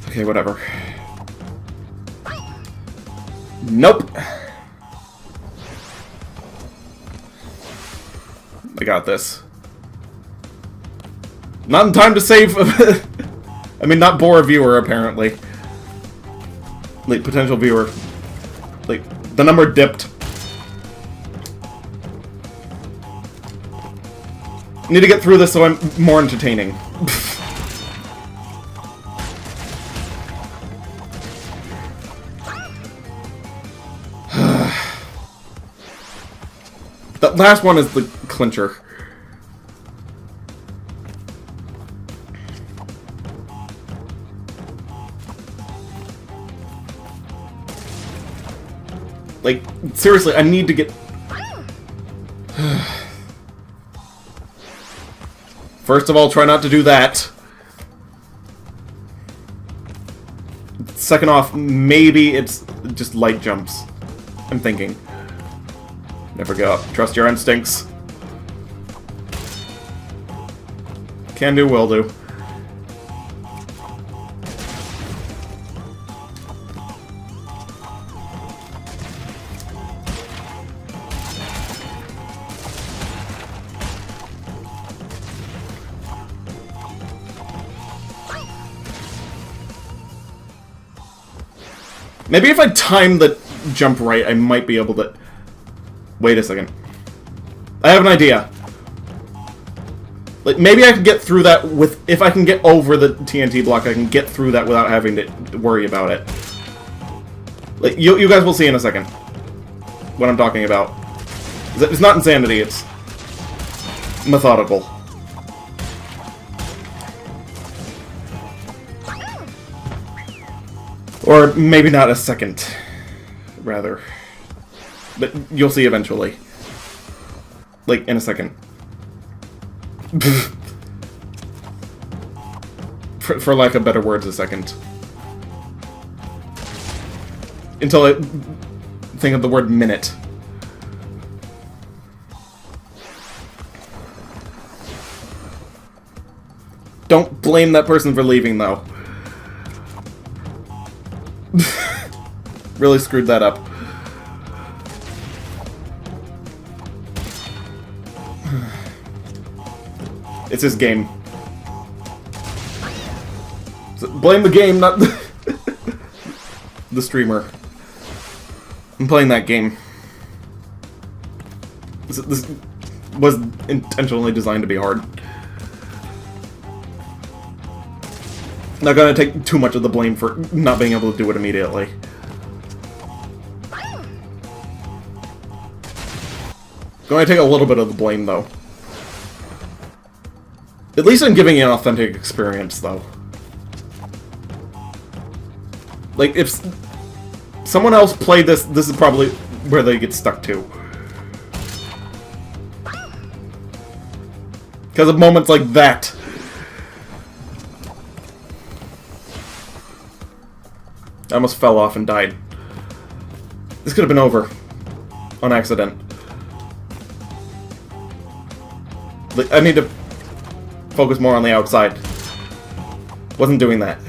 Okay, whatever. Nope. I got this. Not in time to save... I mean, not bore a viewer, apparently. Like, potential viewer. Like, the number dipped. Need to get through this so I'm more entertaining. That last one is the clincher. Like, seriously, I need to get... First of all, try not to do that. Second off, maybe it's just light jumps. I'm thinking. Never give up. Trust your instincts. Can do, will do. Maybe if I time the jump right, I might be able to... Wait a second. I have an idea. Like, maybe I can get through that with... If I can get over the TNT block, I can get through that without having to worry about it. Like, you guys will see in a second what I'm talking about. It's not insanity, it's methodical. Or maybe not a second, rather. But you'll see eventually. Like, in a second. for lack of better words, a second. Until I think of the word minute. Don't blame that person for leaving, though. Really screwed that up. It's his game. So blame the game, not the streamer. I'm playing that game. This was intentionally designed to be hard. Not gonna take too much of the blame for not being able to do it immediately. Gonna take a little bit of the blame, though. At least I'm giving you an authentic experience, though. Like, if someone else played this, this is probably where they get stuck to. Because of moments like that. I almost fell off and died. This could have been over. On accident. Like, I need to focus more on the outside. Wasn't doing that.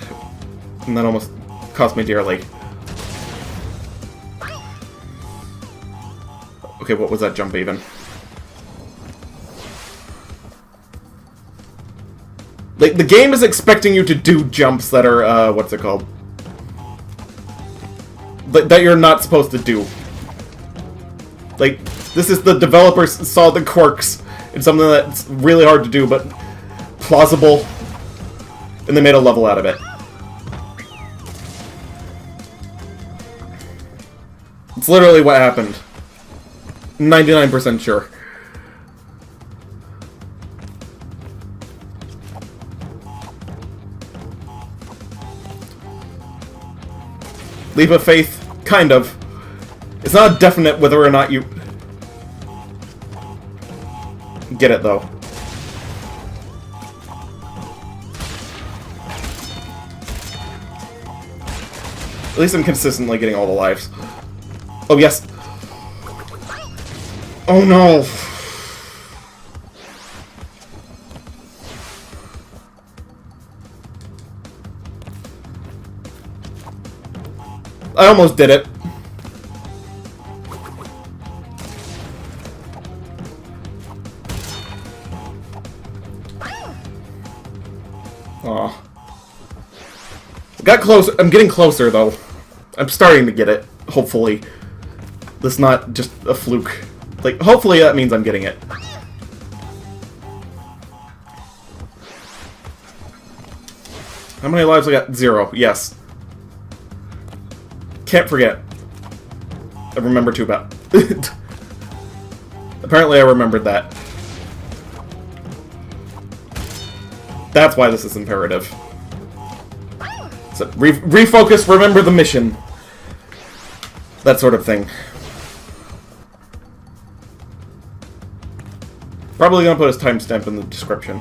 And that almost cost me dearly. Okay, what was that jump even? Like, the game is expecting you to do jumps that are, what's it called? That you're not supposed to do. Like, this is the developers saw the quirks in something that's really hard to do, but plausible, and they made a level out of it. It's literally what happened. 99% sure. Leap of faith, kind of. It's not definite whether or not you get it, though. At least I'm consistently getting all the lives. Oh, yes. Oh, no. I almost did it. Aw. Got close. I'm getting closer, though. I'm starting to get it, hopefully. That's not just a fluke. Like, hopefully that means I'm getting it. How many lives I got? 0. Yes. Can't forget. I remember too bad. Apparently I remembered that. That's why this is imperative. So, refocus, remember the mission. That sort of thing. Probably gonna put his timestamp in the description.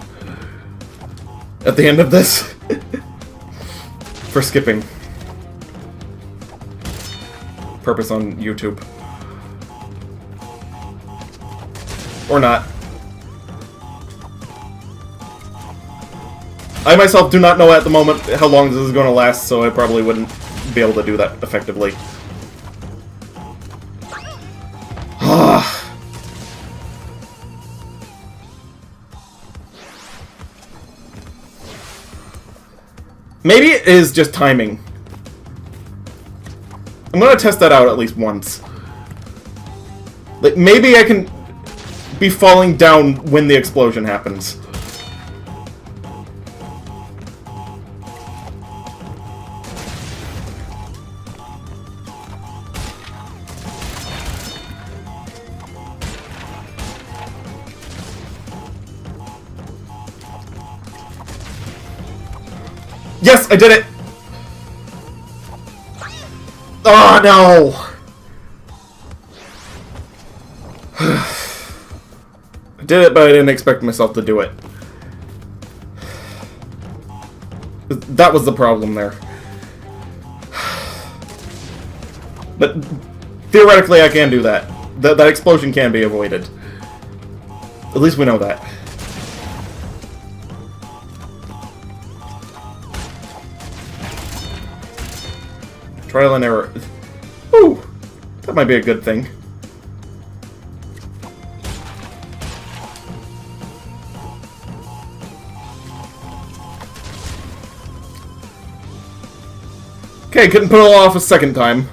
At the end of this. For skipping. Purpose on YouTube. Or not. I myself do not know at the moment how long this is going to last, so I probably wouldn't be able to do that effectively. Maybe it is just timing. I'm gonna test that out at least once. Like, maybe I can be falling down when the explosion happens. Yes, I did it! Oh, no! I did it, but I didn't expect myself to do it. That was the problem there. But theoretically, I can do that. That explosion can be avoided. At least we know that. Trial and error. Ooh, that might be a good thing. Okay, couldn't pull it off a second time.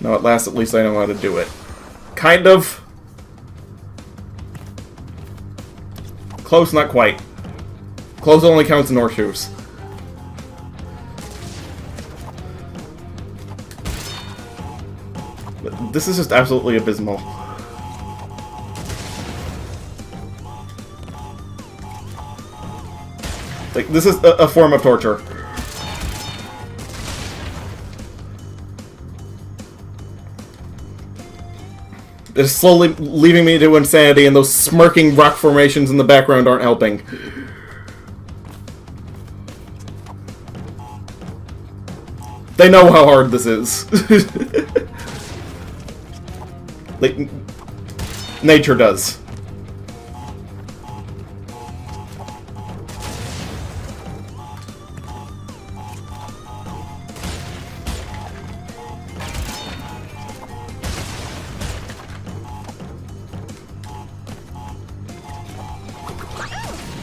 Now at last, at least I know how to do it. Kind of. Close, not quite. Close only counts in horseshoes. This is just absolutely abysmal. Like, this is a form of torture. It is slowly leaving me to insanity, and those smirking rock formations in the background aren't helping. They know how hard this is. Like, nature does.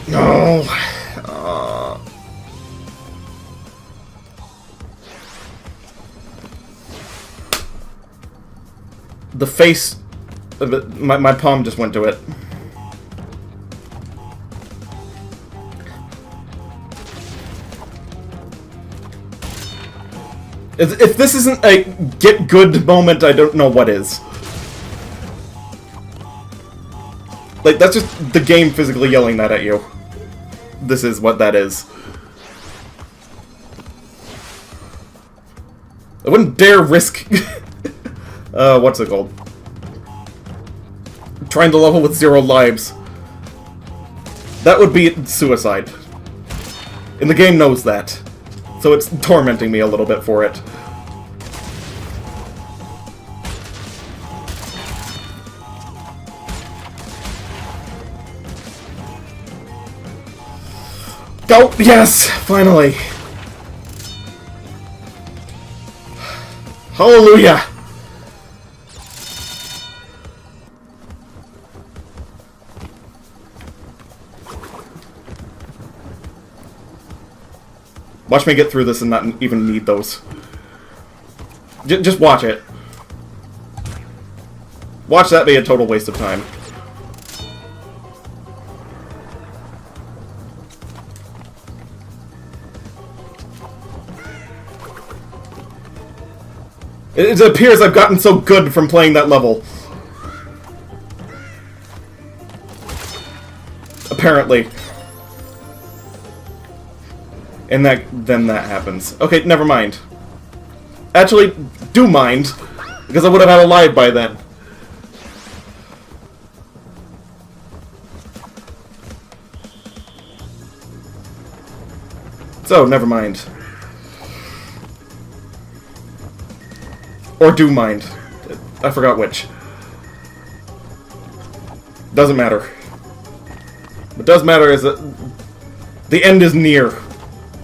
No. The face of it, my palm just went to it. If this isn't a get good moment, I don't know what is. Like, that's just the game physically yelling that at you. This is what that is. I wouldn't dare risk... what's it called? Trying to level with 0 lives. That would be suicide. And the game knows that. So it's tormenting me a little bit for it. Go! Yes! Finally! Hallelujah! Watch me get through this and not even need those. Just watch it. Watch that be a total waste of time. It appears I've gotten so good from playing that level. Apparently. And then that happens. Okay, never mind. Actually, do mind, because I would have had a live by then. So, never mind. Or do mind. I forgot which. Doesn't matter. What does matter is that the end is near.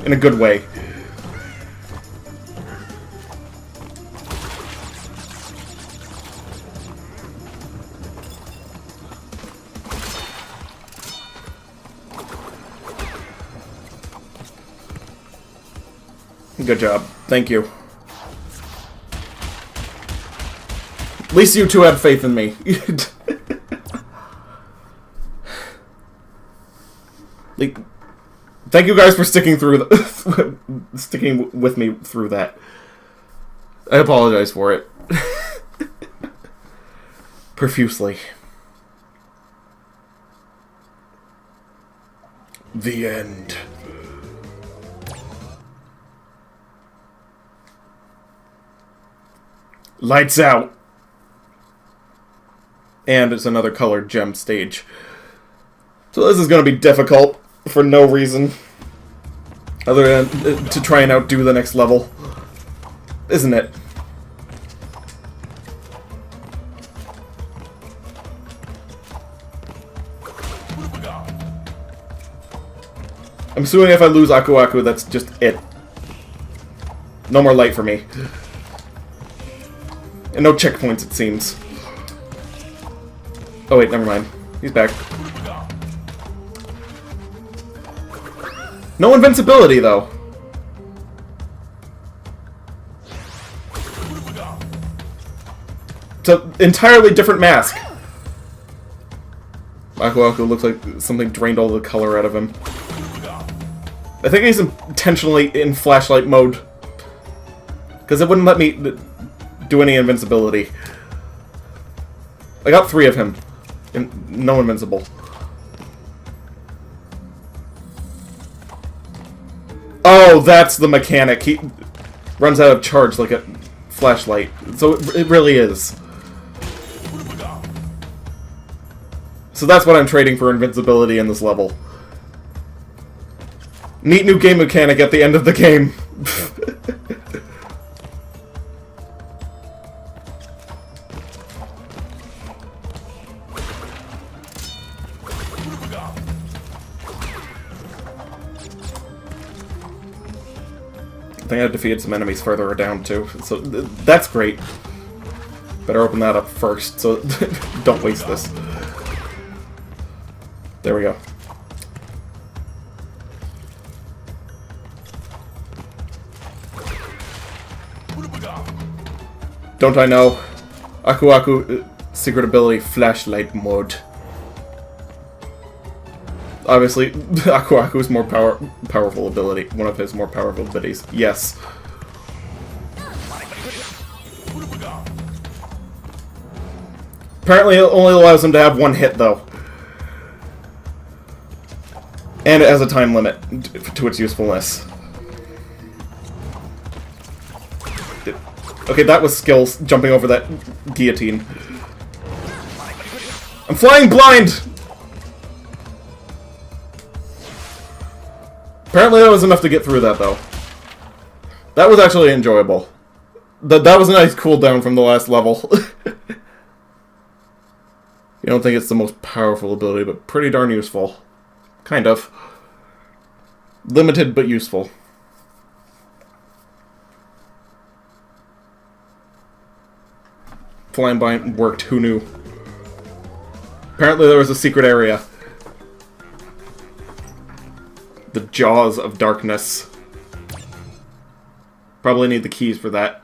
In a good way. Good job. Thank you. At least you two had faith in me. Like, thank you guys for sticking through sticking with me through that. I apologize for it. Profusely. The end. Lights out. And it's another colored gem stage. So this is going to be difficult for no reason other than to try and outdo the next level. Isn't it? I'm assuming if I lose Aku Aku, that's just it. No more light for me. And no checkpoints, it seems. Oh wait, never mind. He's back. No invincibility, though. It's an entirely different mask. Aku Aku looks like something drained all the color out of him. I think he's intentionally in flashlight mode. Because it wouldn't let me do any invincibility. I got 3 of him. And no invincible. Oh, that's the mechanic. He runs out of charge like a flashlight. So it really is. So that's what I'm trading for invincibility in this level. Neat new game mechanic at the end of the game. I think I defeated some enemies further down too, so that's great. Better open that up first, so don't waste this. There we go. Don't I know? Aku Aku secret ability flashlight mode. Obviously, Aku Aku's more powerful ability. One of his more powerful abilities. Yes. Apparently it only allows him to have 1 hit, though. And it has a time limit to its usefulness. Okay, that was skills, jumping over that guillotine. I'm flying blind! Apparently that was enough to get through that, though. That was actually enjoyable. That was a nice cooldown from the last level. You don't think it's the most powerful ability, but pretty darn useful. Kind of. Limited, but useful. Flying blind worked, who knew? Apparently there was a secret area. The Jaws of Darkness. Probably need the keys for that.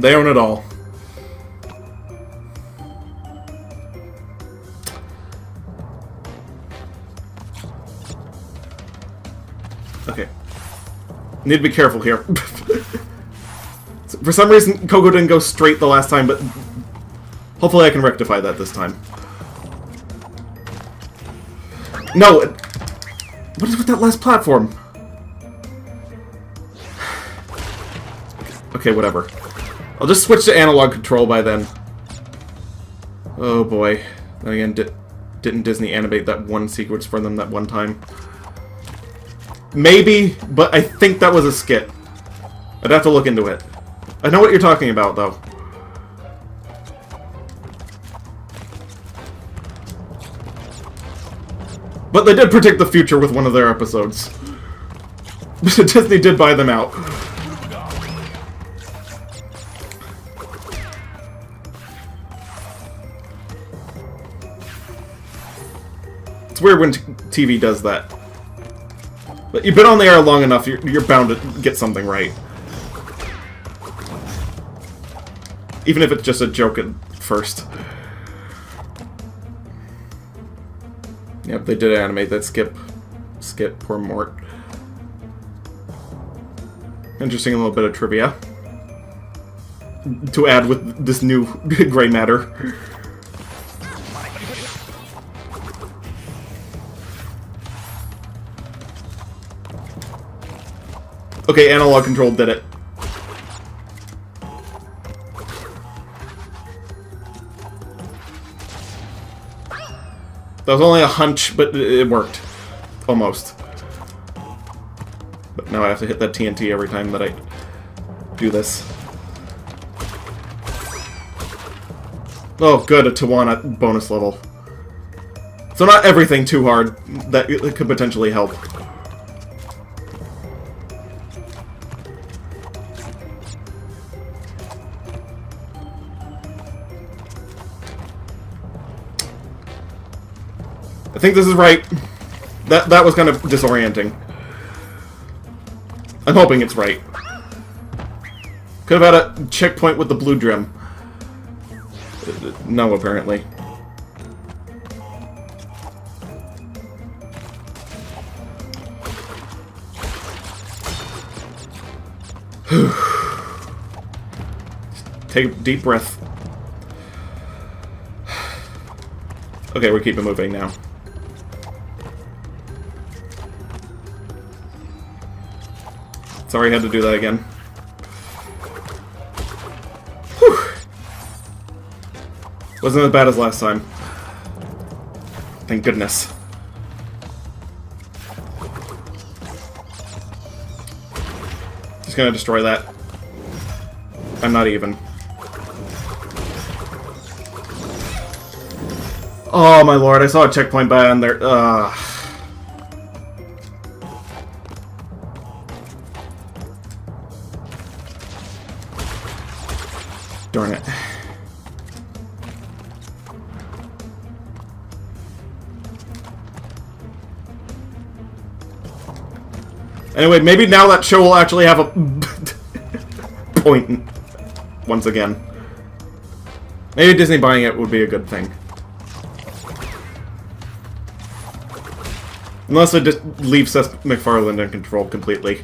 They own it all. Okay. Need to be careful here. For some reason, Coco didn't go straight the last time, but hopefully I can rectify that this time. No! What is with that last platform? Okay, whatever. I'll just switch to analog control by then. Oh boy. Then again, didn't Disney animate that one sequence for them that one time? Maybe, but I think that was a skit. I'd have to look into it. I know what you're talking about, though. But they did predict the future with one of their episodes. Disney did buy them out. It's weird when TV does that. But you've been on the air long enough, you're bound to get something right. Even if it's just a joke at first. Yep, they did animate that skip. Poor Mort. Interesting little bit of trivia. To add with this new gray matter. Okay, analog control did it. That was only a hunch, but it worked. Almost. But now I have to hit that TNT every time that I do this. Oh, good, a Tawana bonus level. So not everything too hard that it could potentially help. I think this is right. That was kind of disorienting. I'm hoping it's right. Could have had a checkpoint with the blue drum. No, apparently. Take a deep breath. Okay, we're keeping moving now. Sorry I had to do that again. Whew. Wasn't as bad as last time. Thank goodness. Just gonna destroy that. I'm not even. Oh my lord, I saw a checkpoint by on there. Darn it. Anyway, maybe now that show will actually have a point once again. Maybe Disney buying it would be a good thing. Unless they just leave Seth MacFarlane in control completely.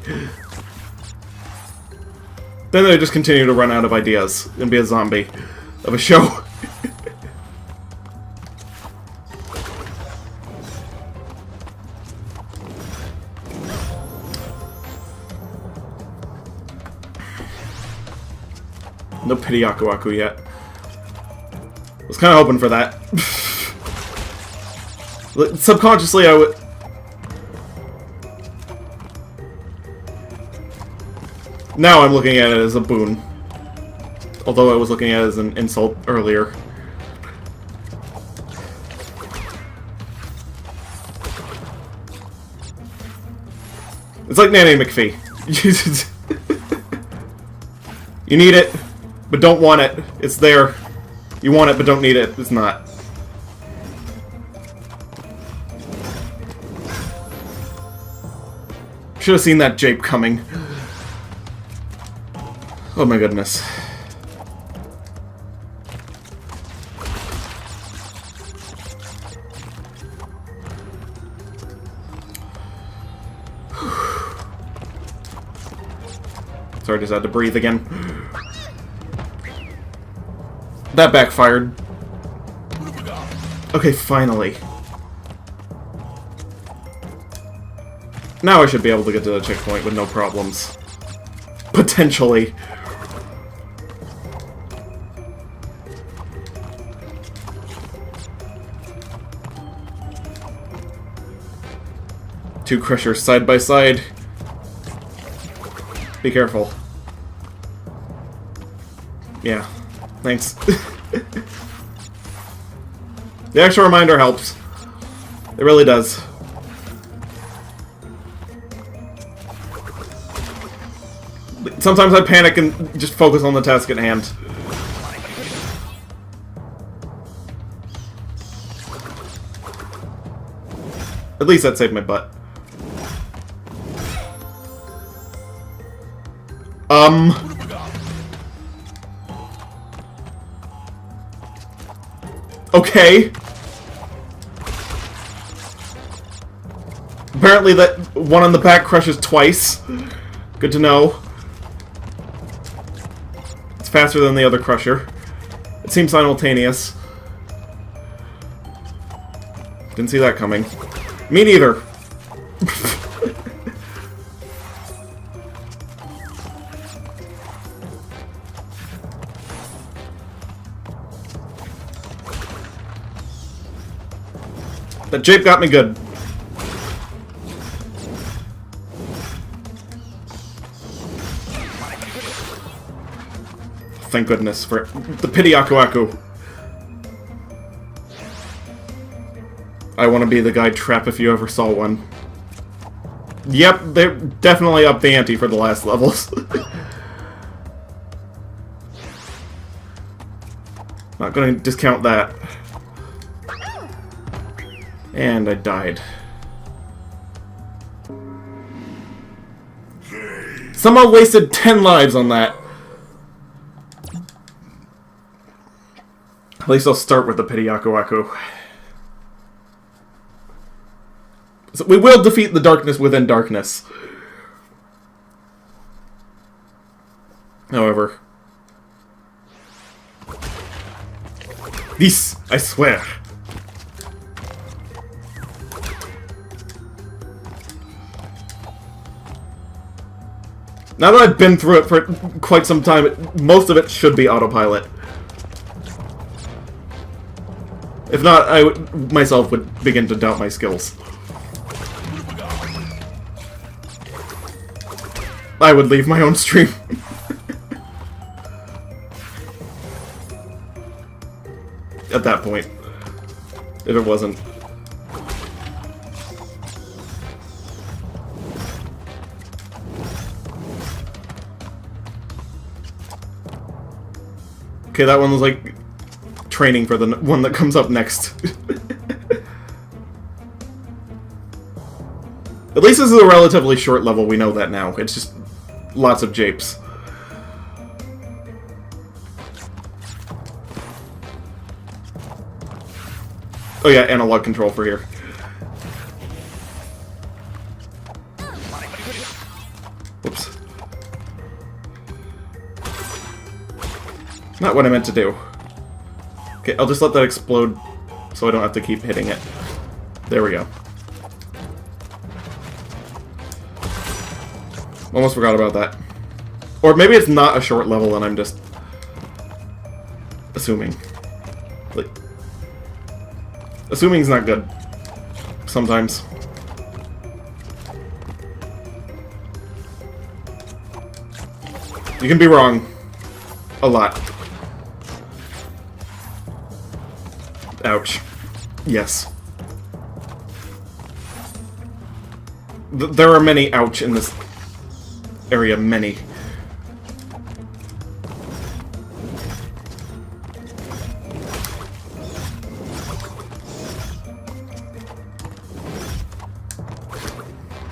Then they just continue to run out of ideas and be a zombie of a show. No pity Aku Aku yet. Was kind of hoping for that. Subconsciously, I would. Now I'm looking at it as a boon. Although I was looking at it as an insult earlier. It's like Nanny McPhee. You need it, but don't want it. It's there. You want it, but don't need it. It's not. Should have seen that jape coming. Oh my goodness. Sorry, just had to breathe again. That backfired. Okay, finally. Now I should be able to get to the checkpoint with no problems. Potentially. Two crushers side by side. Be careful. Yeah. Thanks. The extra reminder helps. It really does. Sometimes I panic and just focus on the task at hand. At least that saved my butt. Okay. Apparently that one on the back crushes twice. Good to know. It's faster than the other crusher. It seems simultaneous. Didn't see that coming. Me neither. That jape got me good. Thank goodness for the pity Aku Aku. I want to be the guy trap if you ever saw one. Yep, they're definitely up the ante for the last levels. Not gonna discount that. And I died. Somehow wasted 10 lives on that. At least I'll start with the pity Aku Aku. So we will defeat the darkness within darkness. However. This, I swear. Now that I've been through it for quite some time, most of it should be autopilot. If not, I myself would begin to doubt my skills. I would leave my own stream. At that point. If it wasn't. Okay, that one was like training for the one that comes up next. At least this is a relatively short level, we know that now. It's just lots of japes. Oh yeah, analog control for here. Whoops. Not what I meant to do. Okay, I'll just let that explode so I don't have to keep hitting it. There we go. Almost forgot about that. Or maybe it's not a short level and I'm just assuming. Like, assuming's not good. Sometimes. You can be wrong. A lot. Ouch. Yes. There are many ouch in this area, many.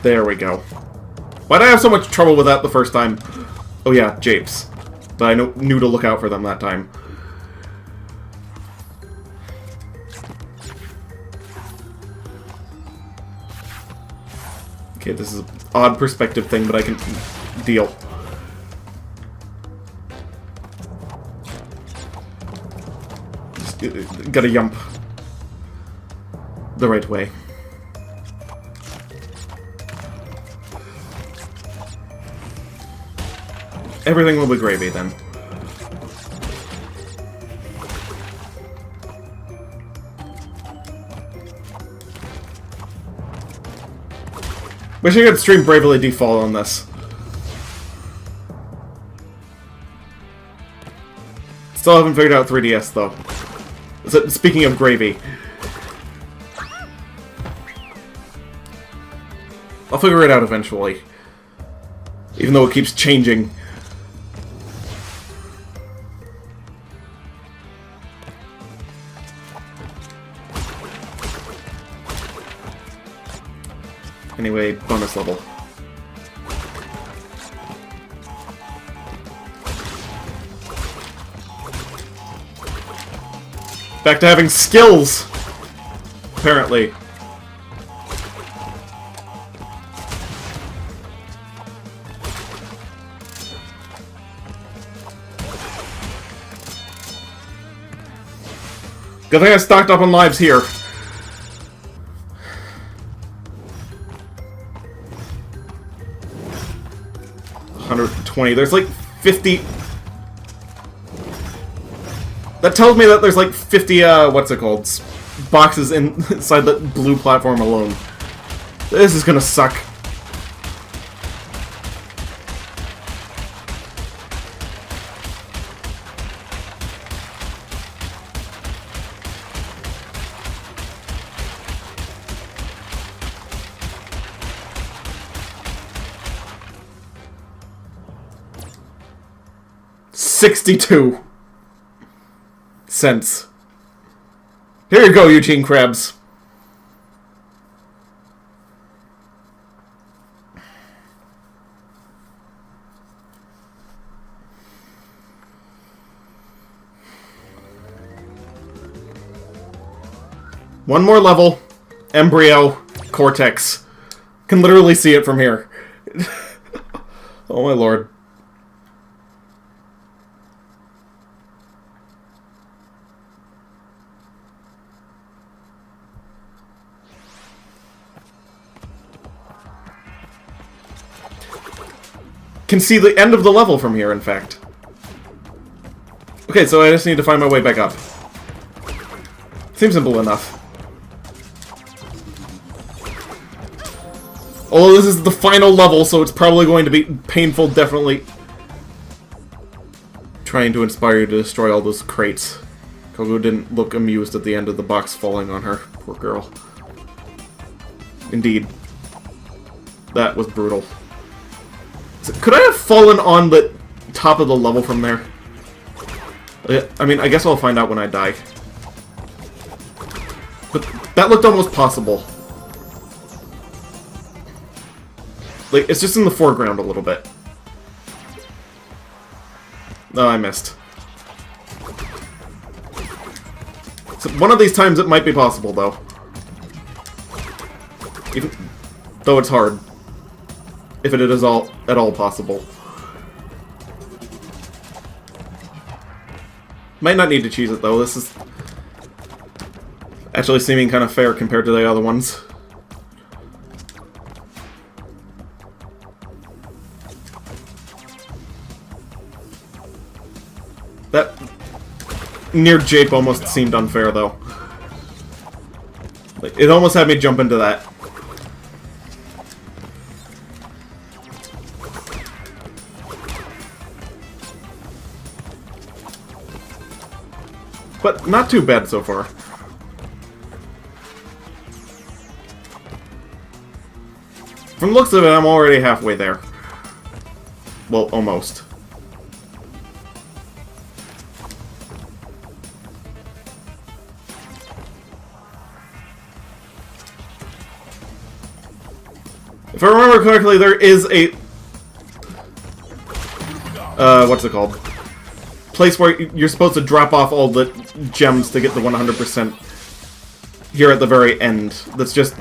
There we go. Why'd I have so much trouble with that the first time? Oh yeah, japes. But I knew to look out for them that time. Okay, this is an odd perspective thing, but I can deal. gotta jump the right way. Everything will be gravy then. Wish I could stream Bravely Default on this. Still haven't figured out 3DS though. So, speaking of gravy. I'll figure it out eventually. Even though it keeps changing. Anyway, bonus level. Back to having skills! Apparently. Good thing I stocked up on lives here. 120. There's like 50... That tells me that there's like 50, what's it called? Boxes inside the blue platform alone. This is gonna suck. $0.62. Here you go, Eugene Krabs. One more level. Embryo. Cortex. Can literally see it from here. Oh my lord. Can see the end of the level from here, in fact. Okay, so I just need to find my way back up. Seems simple enough. Although this is the final level, so it's probably going to be painful, definitely. Trying to inspire you to destroy all those crates. Kogo didn't look amused at the end of the box falling on her. Poor girl. Indeed. That was brutal. Could I have fallen on the top of the level from there? I mean, I guess I'll find out when I die. But that looked almost possible. Like, it's just in the foreground a little bit. No, I missed. So one of these times it might be possible, though. Even though it's hard. If it is at all possible. Might not need to cheese it, though. This is actually seeming kind of fair compared to the other ones. That near Jape almost seemed unfair, though. Like, it almost had me jump into that. But not too bad so far. From the looks of it, I'm already halfway there. Well, almost. If I remember correctly, there is a... what's it called? Place where you're supposed to drop off all the gems to get the 100% here at the very end. That's just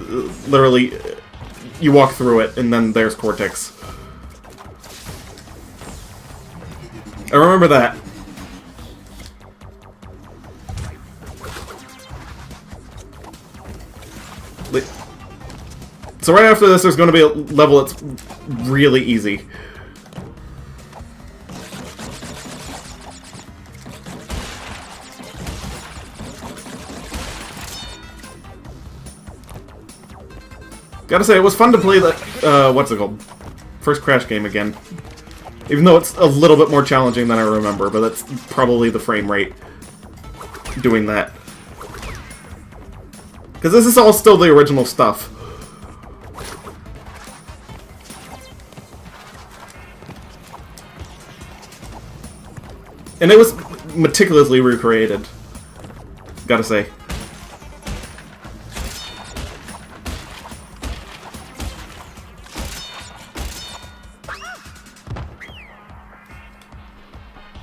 literally you walk through it and then there's Cortex. I remember that. So right after this, there's going to be a level that's really easy. Gotta say, it was fun to play that, what's it called? First Crash game again. Even though it's a little bit more challenging than I remember, but that's probably the frame rate doing that. Because this is all still the original stuff. And it was meticulously recreated, gotta say.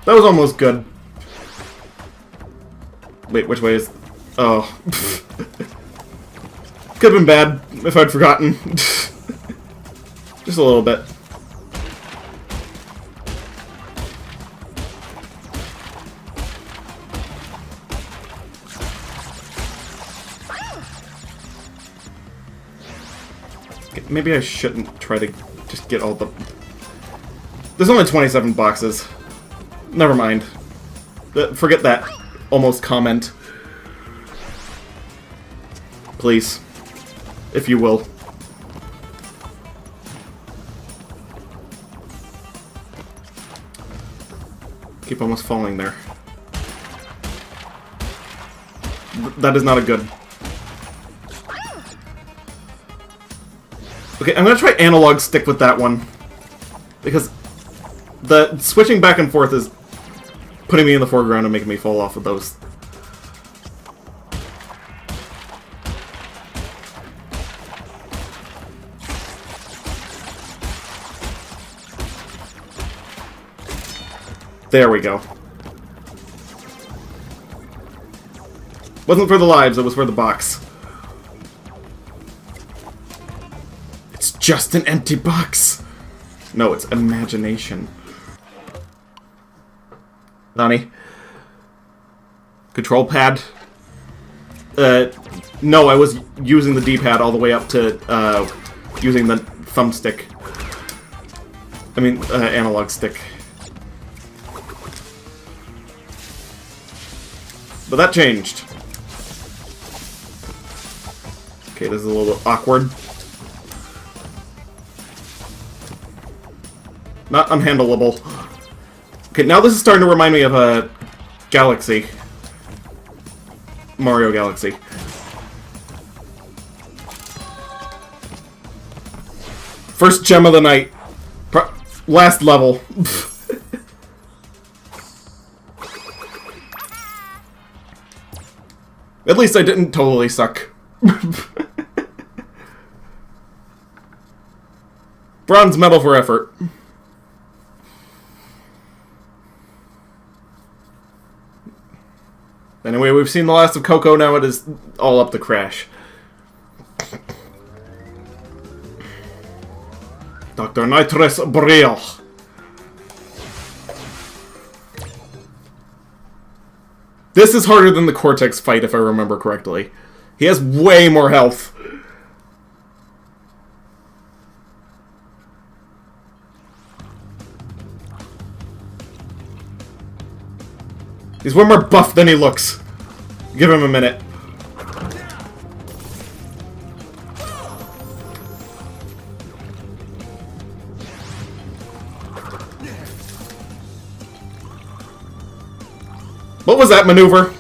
That was almost good. Wait, which way is... Oh. Could've been bad if I'd forgotten. Just a little bit. Maybe I shouldn't try to just get all the... There's only 27 boxes. Never mind. Forget that almost comment. Please. If you will. Keep almost falling there. That is not a good... Okay, I'm gonna try analog stick with that one. Because the switching back and forth is putting me in the foreground and making me fall off of those. There we go. Wasn't for the lives, it was for the box. It's just an empty box. No, it's imagination. Nani? Control pad? No, I was using the D-pad all the way up to, using the thumbstick. I mean, analog stick. But that changed. Okay, this is a little bit awkward. Not unhandleable. Okay, now this is starting to remind me of a Galaxy. Mario Galaxy. First gem of the night. Last level. At least I didn't totally suck. Bronze medal for effort. Anyway, we've seen the last of Coco, now it is all up to Crash. Dr. Nitrous Brile. This is harder than the Cortex fight, if I remember correctly. He has way more health. He's way more buff than he looks. Give him a minute. What was that maneuver?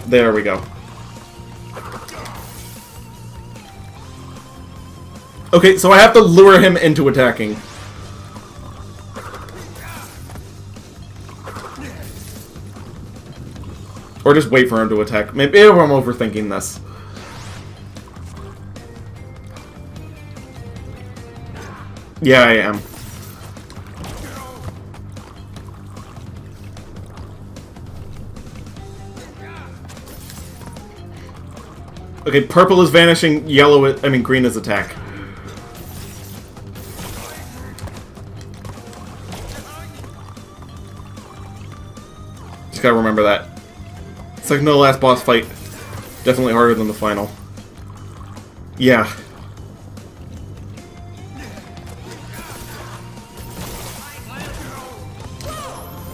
There we go. Okay, so I have to lure him into attacking. Or just wait for him to attack. Maybe I'm overthinking this. Yeah, I am. Okay, purple is vanishing, yellow is, I mean green is attack. Just gotta remember that. Second to the last boss fight. Definitely harder than the final. Yeah.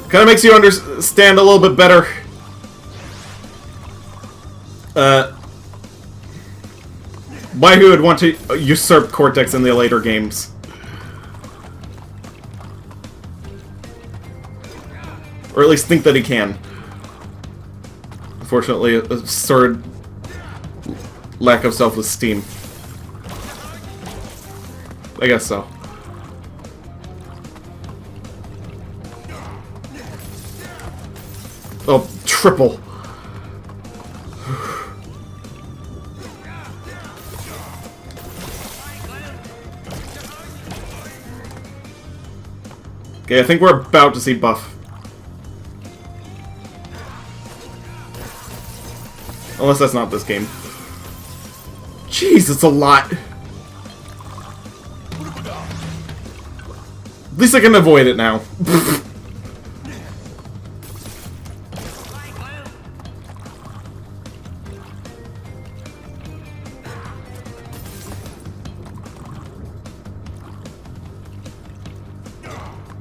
Kinda makes you understand a little bit better. Why he would want to usurp Cortex in the later games. Or at least think that he can. Unfortunately, a sort of lack of self-esteem. I guess so. Oh, triple. Okay, I think we're about to see buff. Unless that's not this game. Jeez, it's a lot. At least I can avoid it now.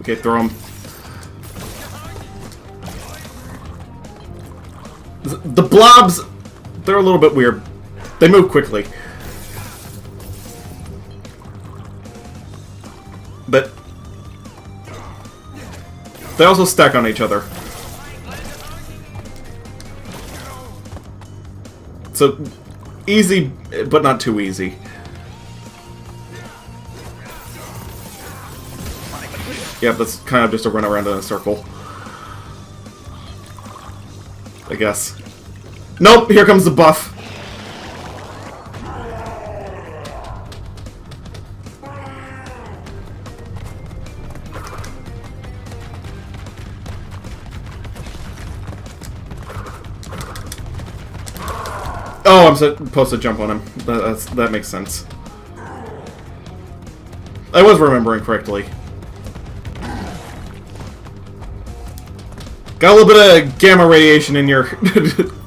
Okay, throw him. The blobs, they're a little bit weird. They move quickly. But they also stack on each other. So, easy, but not too easy. Yeah, that's kind of just a run around in a circle. I guess. Nope, here comes the buff. Oh, I'm supposed to jump on him. That makes sense. I was remembering correctly. Got a little bit of gamma radiation in your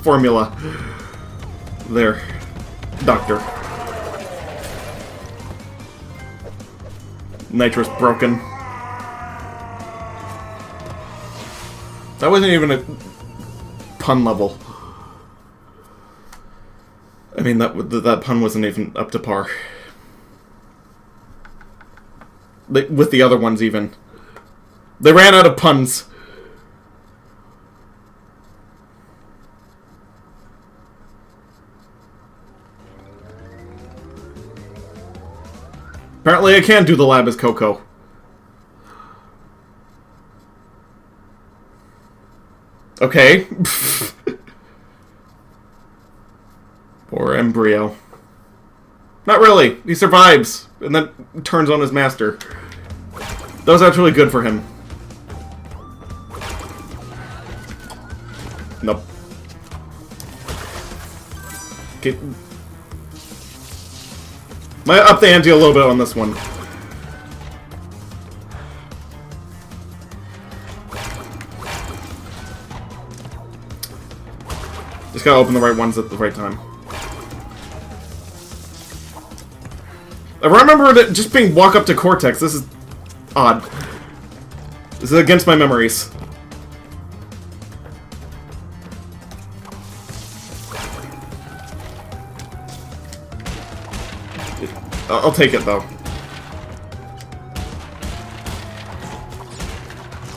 formula. There. Doctor. Nitrous broken. That wasn't even a pun level. I mean, that pun wasn't even up to par. With the other ones, even. They ran out of puns. Apparently I can do the lab as Coco. Okay. Poor embryo. Not really. He survives, and then turns on his master. That was actually good for him. Nope. Okay. Might up the ante a little bit on this one. Just gotta open the right ones at the right time. I remember that just being walk up to Cortex. This is odd. This is against my memories. I'll take it, though.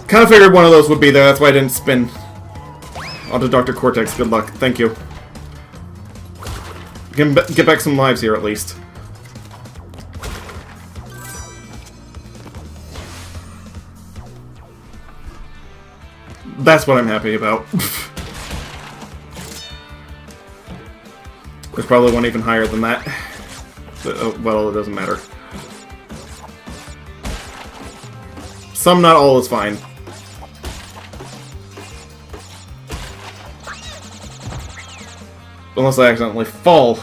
Kind of figured one of those would be there, that's why I didn't spin. Onto Dr. Cortex, good luck. Thank you. Get back some lives here, at least. That's what I'm happy about. There's probably one even higher than that. But, well, it doesn't matter. Some, not all, is fine. Unless I accidentally fall.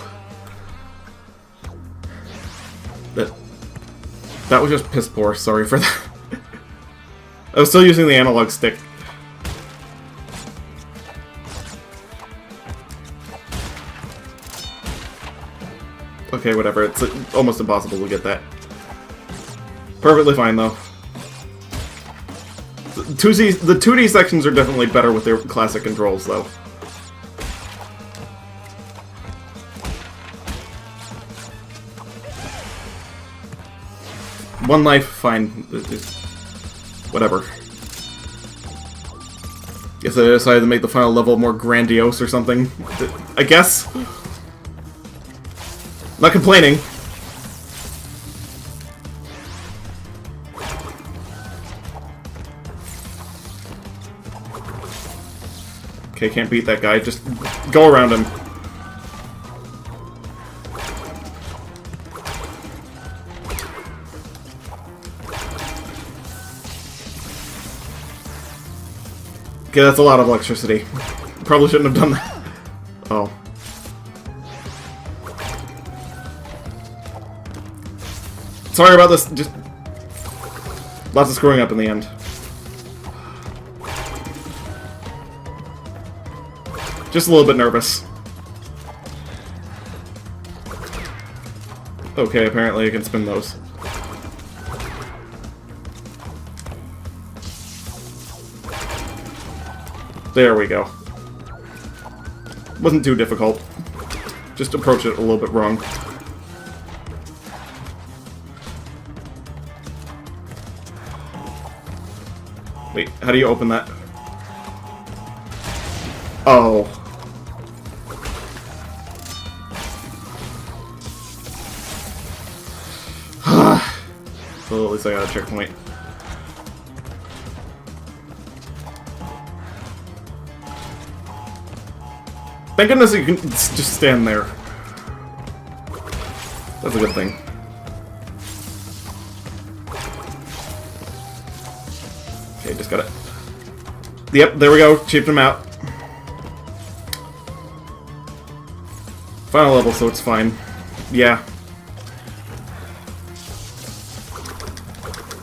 That was just piss poor, sorry for that. I was still using the analog stick. Okay, whatever. It's almost impossible to get that. Perfectly fine, though. The 2D sections are definitely better with their classic controls, though. One life, fine. Whatever. Guess I decided to make the final level more grandiose or something. I guess. Not complaining. Okay, can't beat that guy. Just go around him. Okay, that's a lot of electricity. Probably shouldn't have done that. Oh. Sorry about this. Just lots of screwing up in the end. Just a little bit nervous. Okay, apparently I can spin those. There we go. Wasn't too difficult. Just approach it a little bit wrong. Wait, how do you open that? Oh. So at least I got a checkpoint. Thank goodness you can just stand there. That's a good thing. Okay, just got it. Yep, there we go. Cheaped him out. Final level, so it's fine. Yeah.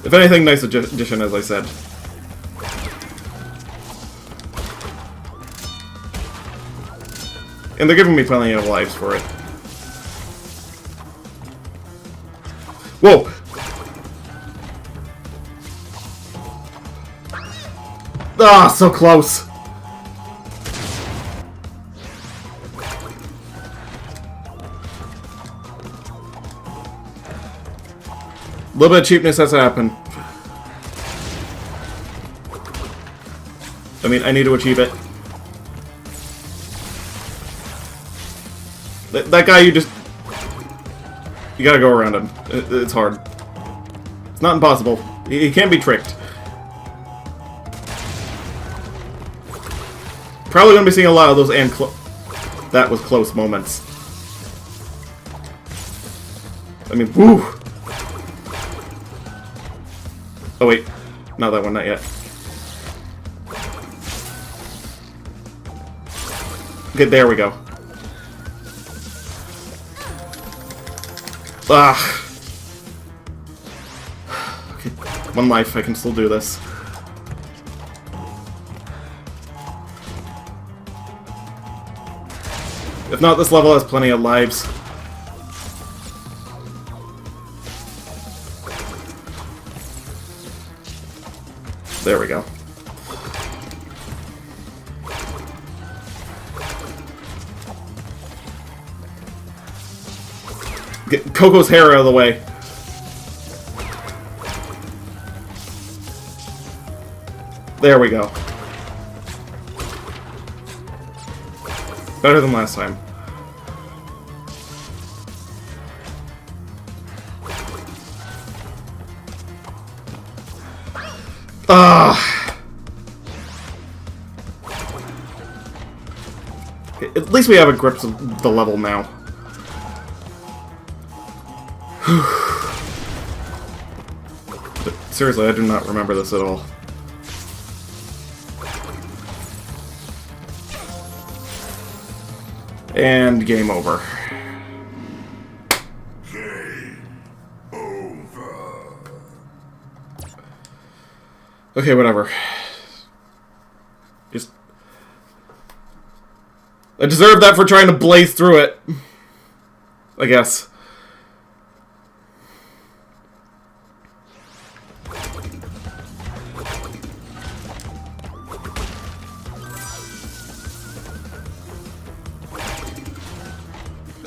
If anything, nice addition, as I said. And they're giving me plenty of lives for it. Whoa! Ah, so close! A little bit of cheapness has to happen. I mean, I need to achieve it. That guy, you gotta go around him. It's hard. It's not impossible. He can't be tricked. Probably gonna be seeing a lot of those that was close moments. I mean, woo! Oh wait, not that one, not yet. Okay, there we go. Ah. Okay, one life, I can still do this. If not, this level has plenty of lives. There we go. Get Coco's hair out of the way. There we go. Better than last time. At least we have a grip of the level now. But seriously, I do not remember this at all. And game over. Game over. Okay, whatever. Just... I deserve that for trying to blaze through it. I guess.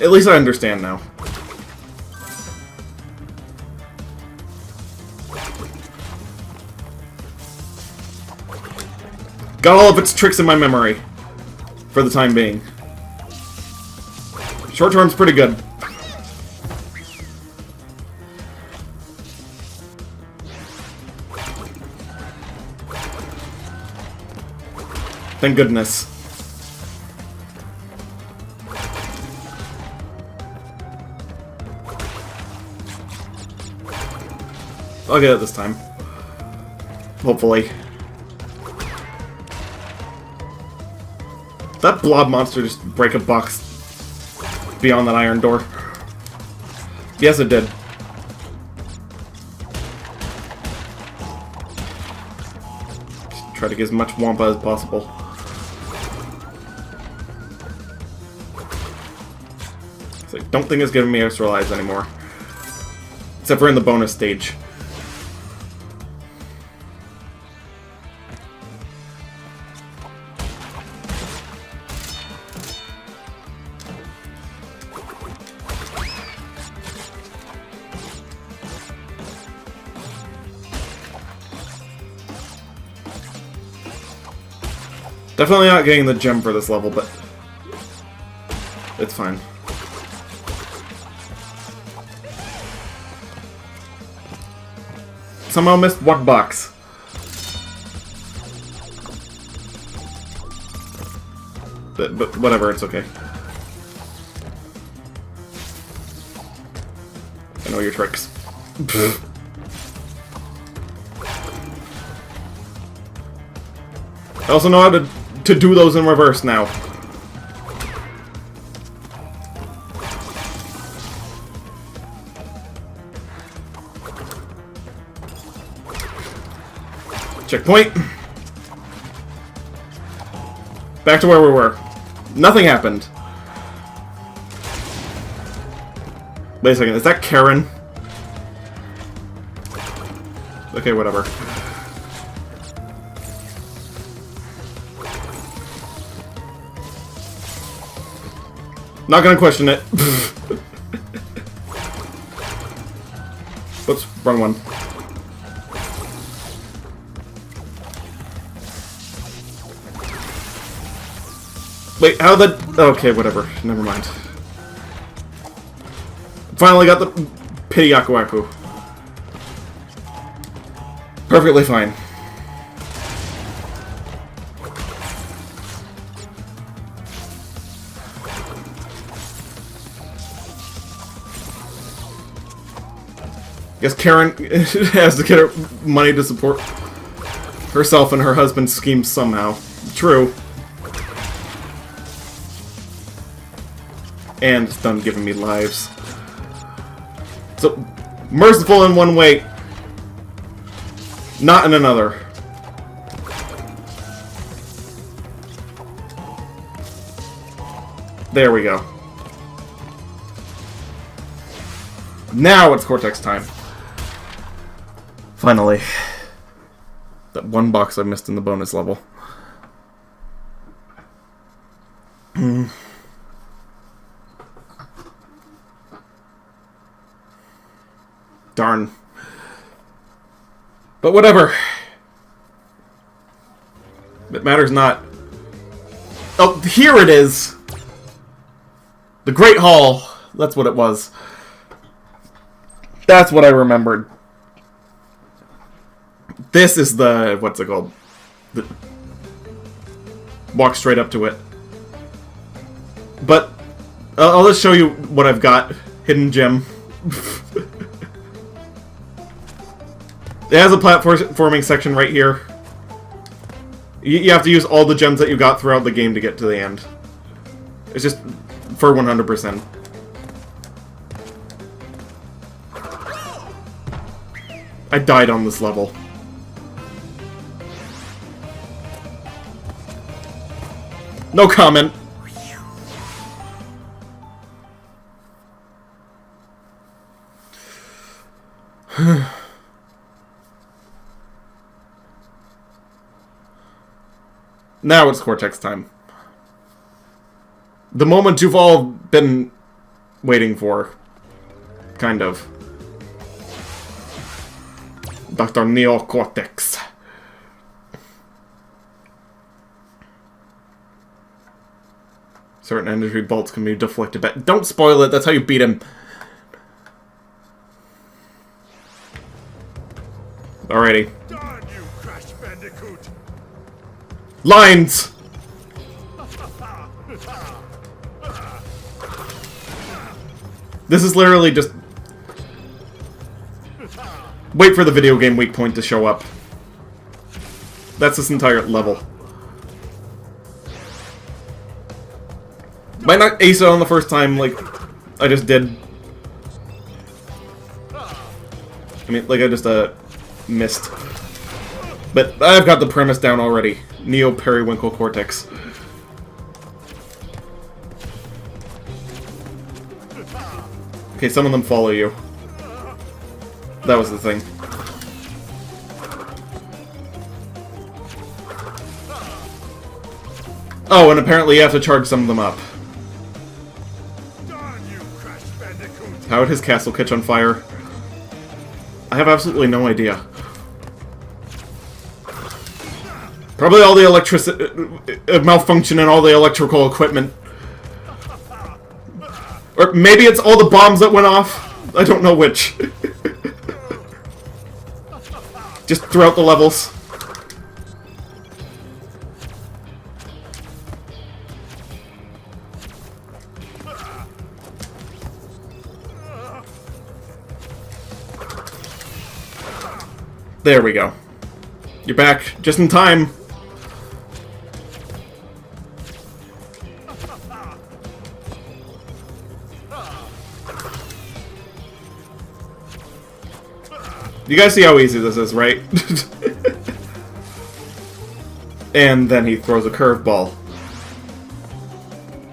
At least I understand now. Got all of its tricks in my memory. For the time being. Short term's pretty good. Thank goodness. I'll get it this time. Hopefully. That blob monster just break a box beyond that iron door? Yes, it did. Just try to get as much Wampa as possible. I don't think it's giving me extra lives anymore. Except for in the bonus stage. Definitely not getting the gem for this level, but it's fine. Somehow missed what box? But whatever, it's okay. I know your tricks. I also know how to do those in reverse now. Checkpoint. Back to where we were. Nothing happened. Wait a second, is that Karen? Okay, whatever. Not gonna question it. Oops, wrong one. Wait, how the... Okay, whatever. Never mind. Finally got the Pity Aku Aku. Perfectly fine. Guess Karen has to get her money to support herself and her husband's schemes somehow. True. And it's done giving me lives. So, merciful in one way, not in another. There we go. Now it's Cortex time. Finally. That one box I missed in the bonus level. Darn. But whatever. It matters not. Oh, here it is! The Great Hall. That's what it was. That's what I remembered. This is the... what's it called? Walk straight up to it. But I'll just show you what I've got. Hidden gem. It has a platforming section right here. You have to use all the gems that you got throughout the game to get to the end. It's just for 100%. I died on this level. No comment. Now it's Cortex time. The moment you've all been waiting for. Kind of. Dr. Neocortex. Certain energy bolts can be deflected back. Don't spoil it, that's how you beat him. Alrighty. Darn you, Crash Bandicoot! Lines! This is literally just... Wait for the video game weak point to show up. That's this entire level. Might not ace it on the first time like I just did. I mean, like I just missed. But I've got the premise down already. Neo Periwinkle Cortex. Okay, some of them follow you. That was the thing. Oh, and apparently you have to charge some of them up. Darn you, Crash Bandicoot! How would his castle catch on fire? I have absolutely no idea. Probably all the electricity malfunction in all the electrical equipment. Or maybe it's all the bombs that went off. I don't know which. Just throughout the levels. There we go. You're back just in time. You guys see how easy this is, right? And then he throws a curveball.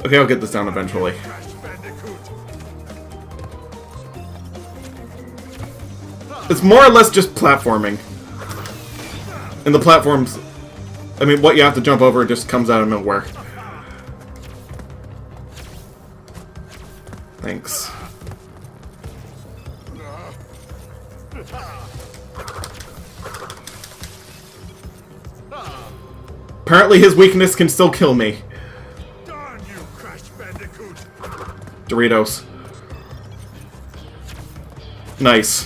Okay, I'll get this down eventually. Crash Bandicoot! It's more or less just platforming. And the platforms... I mean, what you have to jump over just comes out of nowhere. Thanks. Apparently his weakness can still kill me. Darn you, Crash Bandicoot! Doritos. Nice.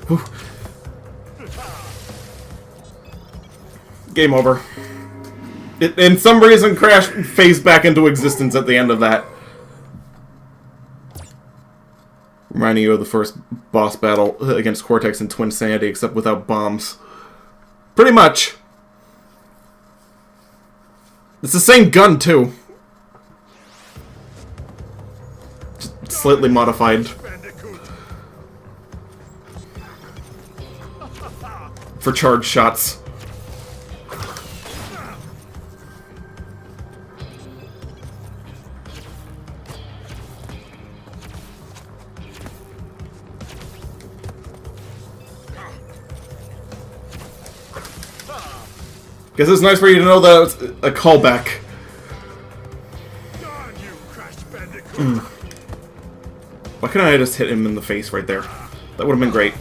Whew. Game over. In some reason, Crash phased back into existence at the end of that. Reminding you of the first boss battle against Cortex and Twin Sanity, except without bombs. Pretty much. It's the same gun, too. Just slightly modified. Bandicoot! For charge shots. Guess it's nice for you to know that it's a callback. Darn you, Crash Bandicoot! Why couldn't I just hit him in the face right there? That would have been great.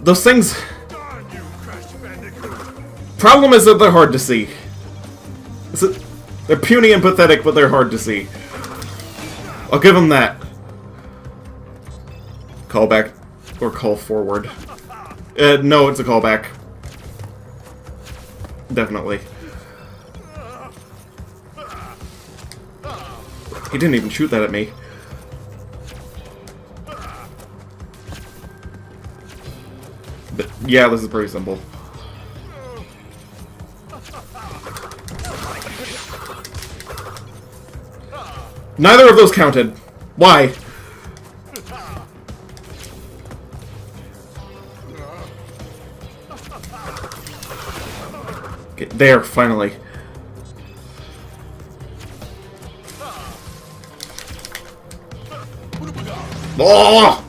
Those things... Darn you, Crash Bandicoot! Problem is that they're hard to see. They're puny and pathetic, but they're hard to see. I'll give them that. Call back. Or call forward. No, it's a callback. Definitely. He didn't even shoot that at me. But yeah, this is pretty simple. Neither of those counted. Why? Okay, there, finally. Oh!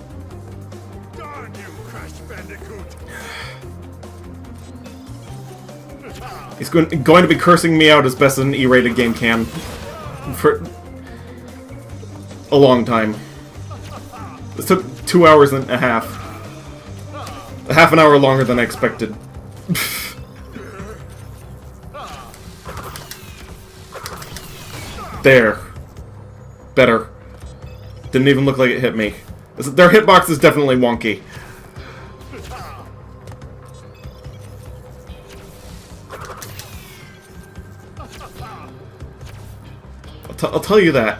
Darn you, Crash Bandicoot! He's going to be cursing me out as best an E-rated game can. For a long time. This took 2 hours and a half. Half an hour longer than I expected. There. Better. Didn't even look like it hit me. Their hitbox is definitely wonky. I'll tell you that.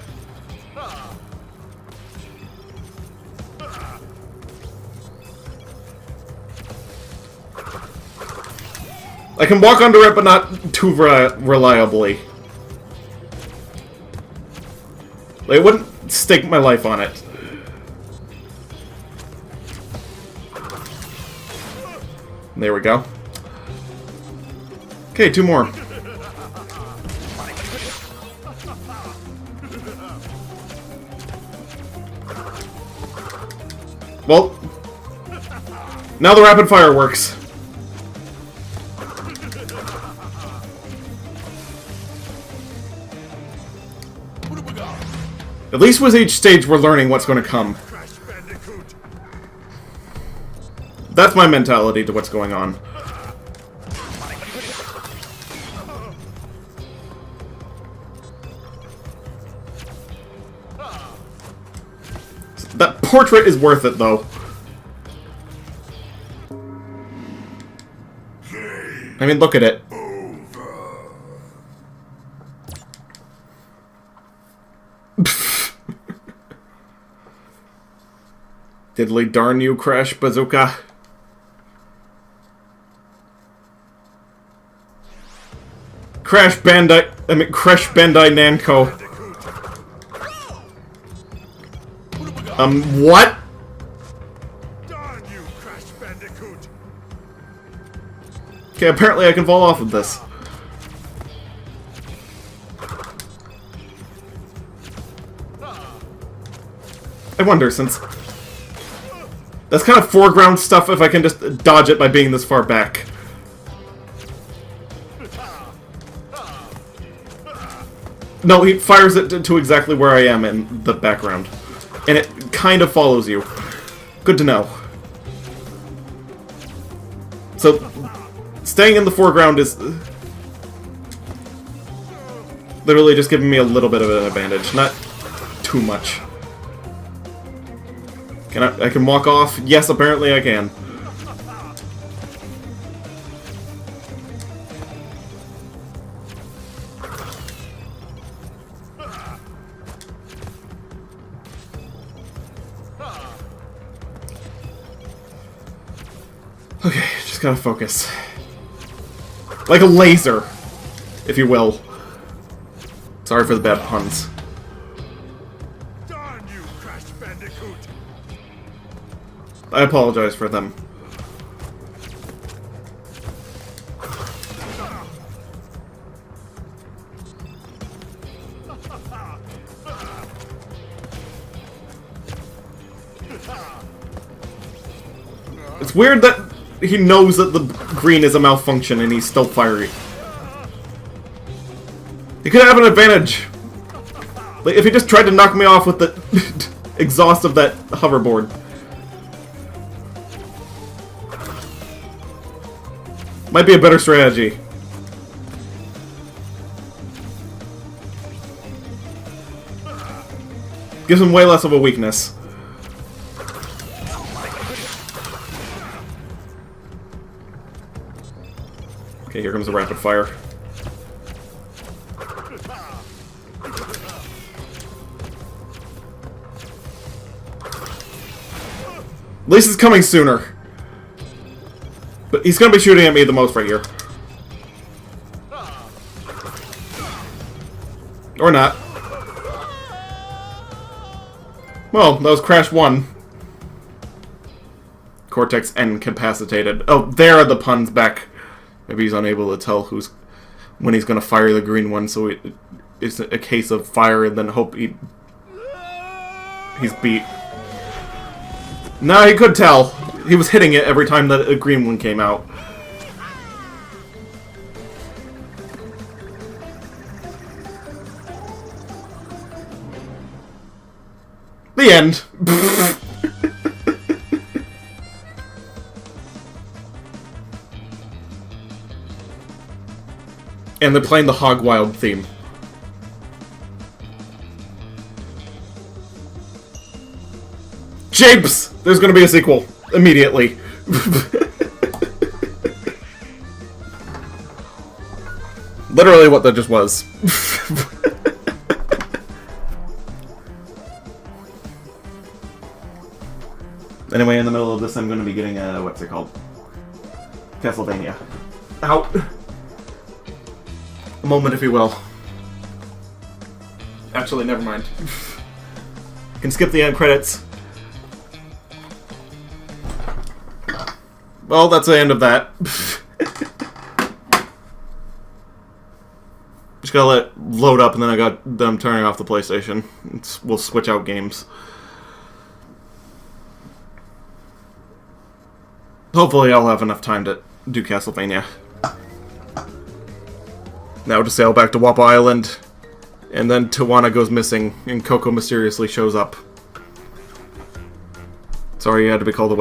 I can walk under it, but not too reliably. Like, I wouldn't stake my life on it. There we go. Okay, 2 more. Well, now the rapid fire works. At least with each stage we're learning what's going to come. Crash Bandicoot! That's my mentality to what's going on. That portrait is worth it, though. I mean, look at it. Diddly darn you, Crash Bazooka. Crash Bandai Namco. What? Darn you, Crash Bandicoot! Okay, apparently I can fall off of this. I wonder, since... That's kind of foreground stuff if I can just dodge it by being this far back. No, he fires it to exactly where I am in the background. And it kind of follows you. Good to know. So, staying in the foreground is... literally just giving me a little bit of an advantage. Not too much. I can walk off? Yes, apparently I can. Okay, just gotta focus. Like a laser, if you will. Sorry for the bad puns. Darn you, Crash Bandicoot! I apologize for them. It's weird that he knows that the green is a malfunction and he's still fiery. He could have an advantage. Like, if he just tried to knock me off with the exhaust of that hoverboard. Might be a better strategy. Gives him way less of a weakness. Okay, here comes the rapid fire. At least it's coming sooner. But he's gonna be shooting at me the most right here. Or not. Well, that was Crash 1. Cortex incapacitated. Oh, there are the puns back. Maybe he's unable to tell when he's gonna fire the green one, so it's a case of fire and then hope he's beat. No, he could tell. He was hitting it every time that a green one came out. The end. And they're playing the Hog Wild theme. Japes! There's gonna be a sequel. Immediately. Literally what that just was. Anyway, in the middle of this, I'm gonna be getting a... what's it called? Castlevania. Out. A moment, if you will. Actually, never mind. Can skip the end credits. Well, that's the end of that. Just gotta let it load up, and then I got them turning off the PlayStation. We'll switch out games. Hopefully, I'll have enough time to do Castlevania. Now to sail back to Wappa Island, and then Tawana goes missing, and Coco mysteriously shows up. Sorry you had to be called away.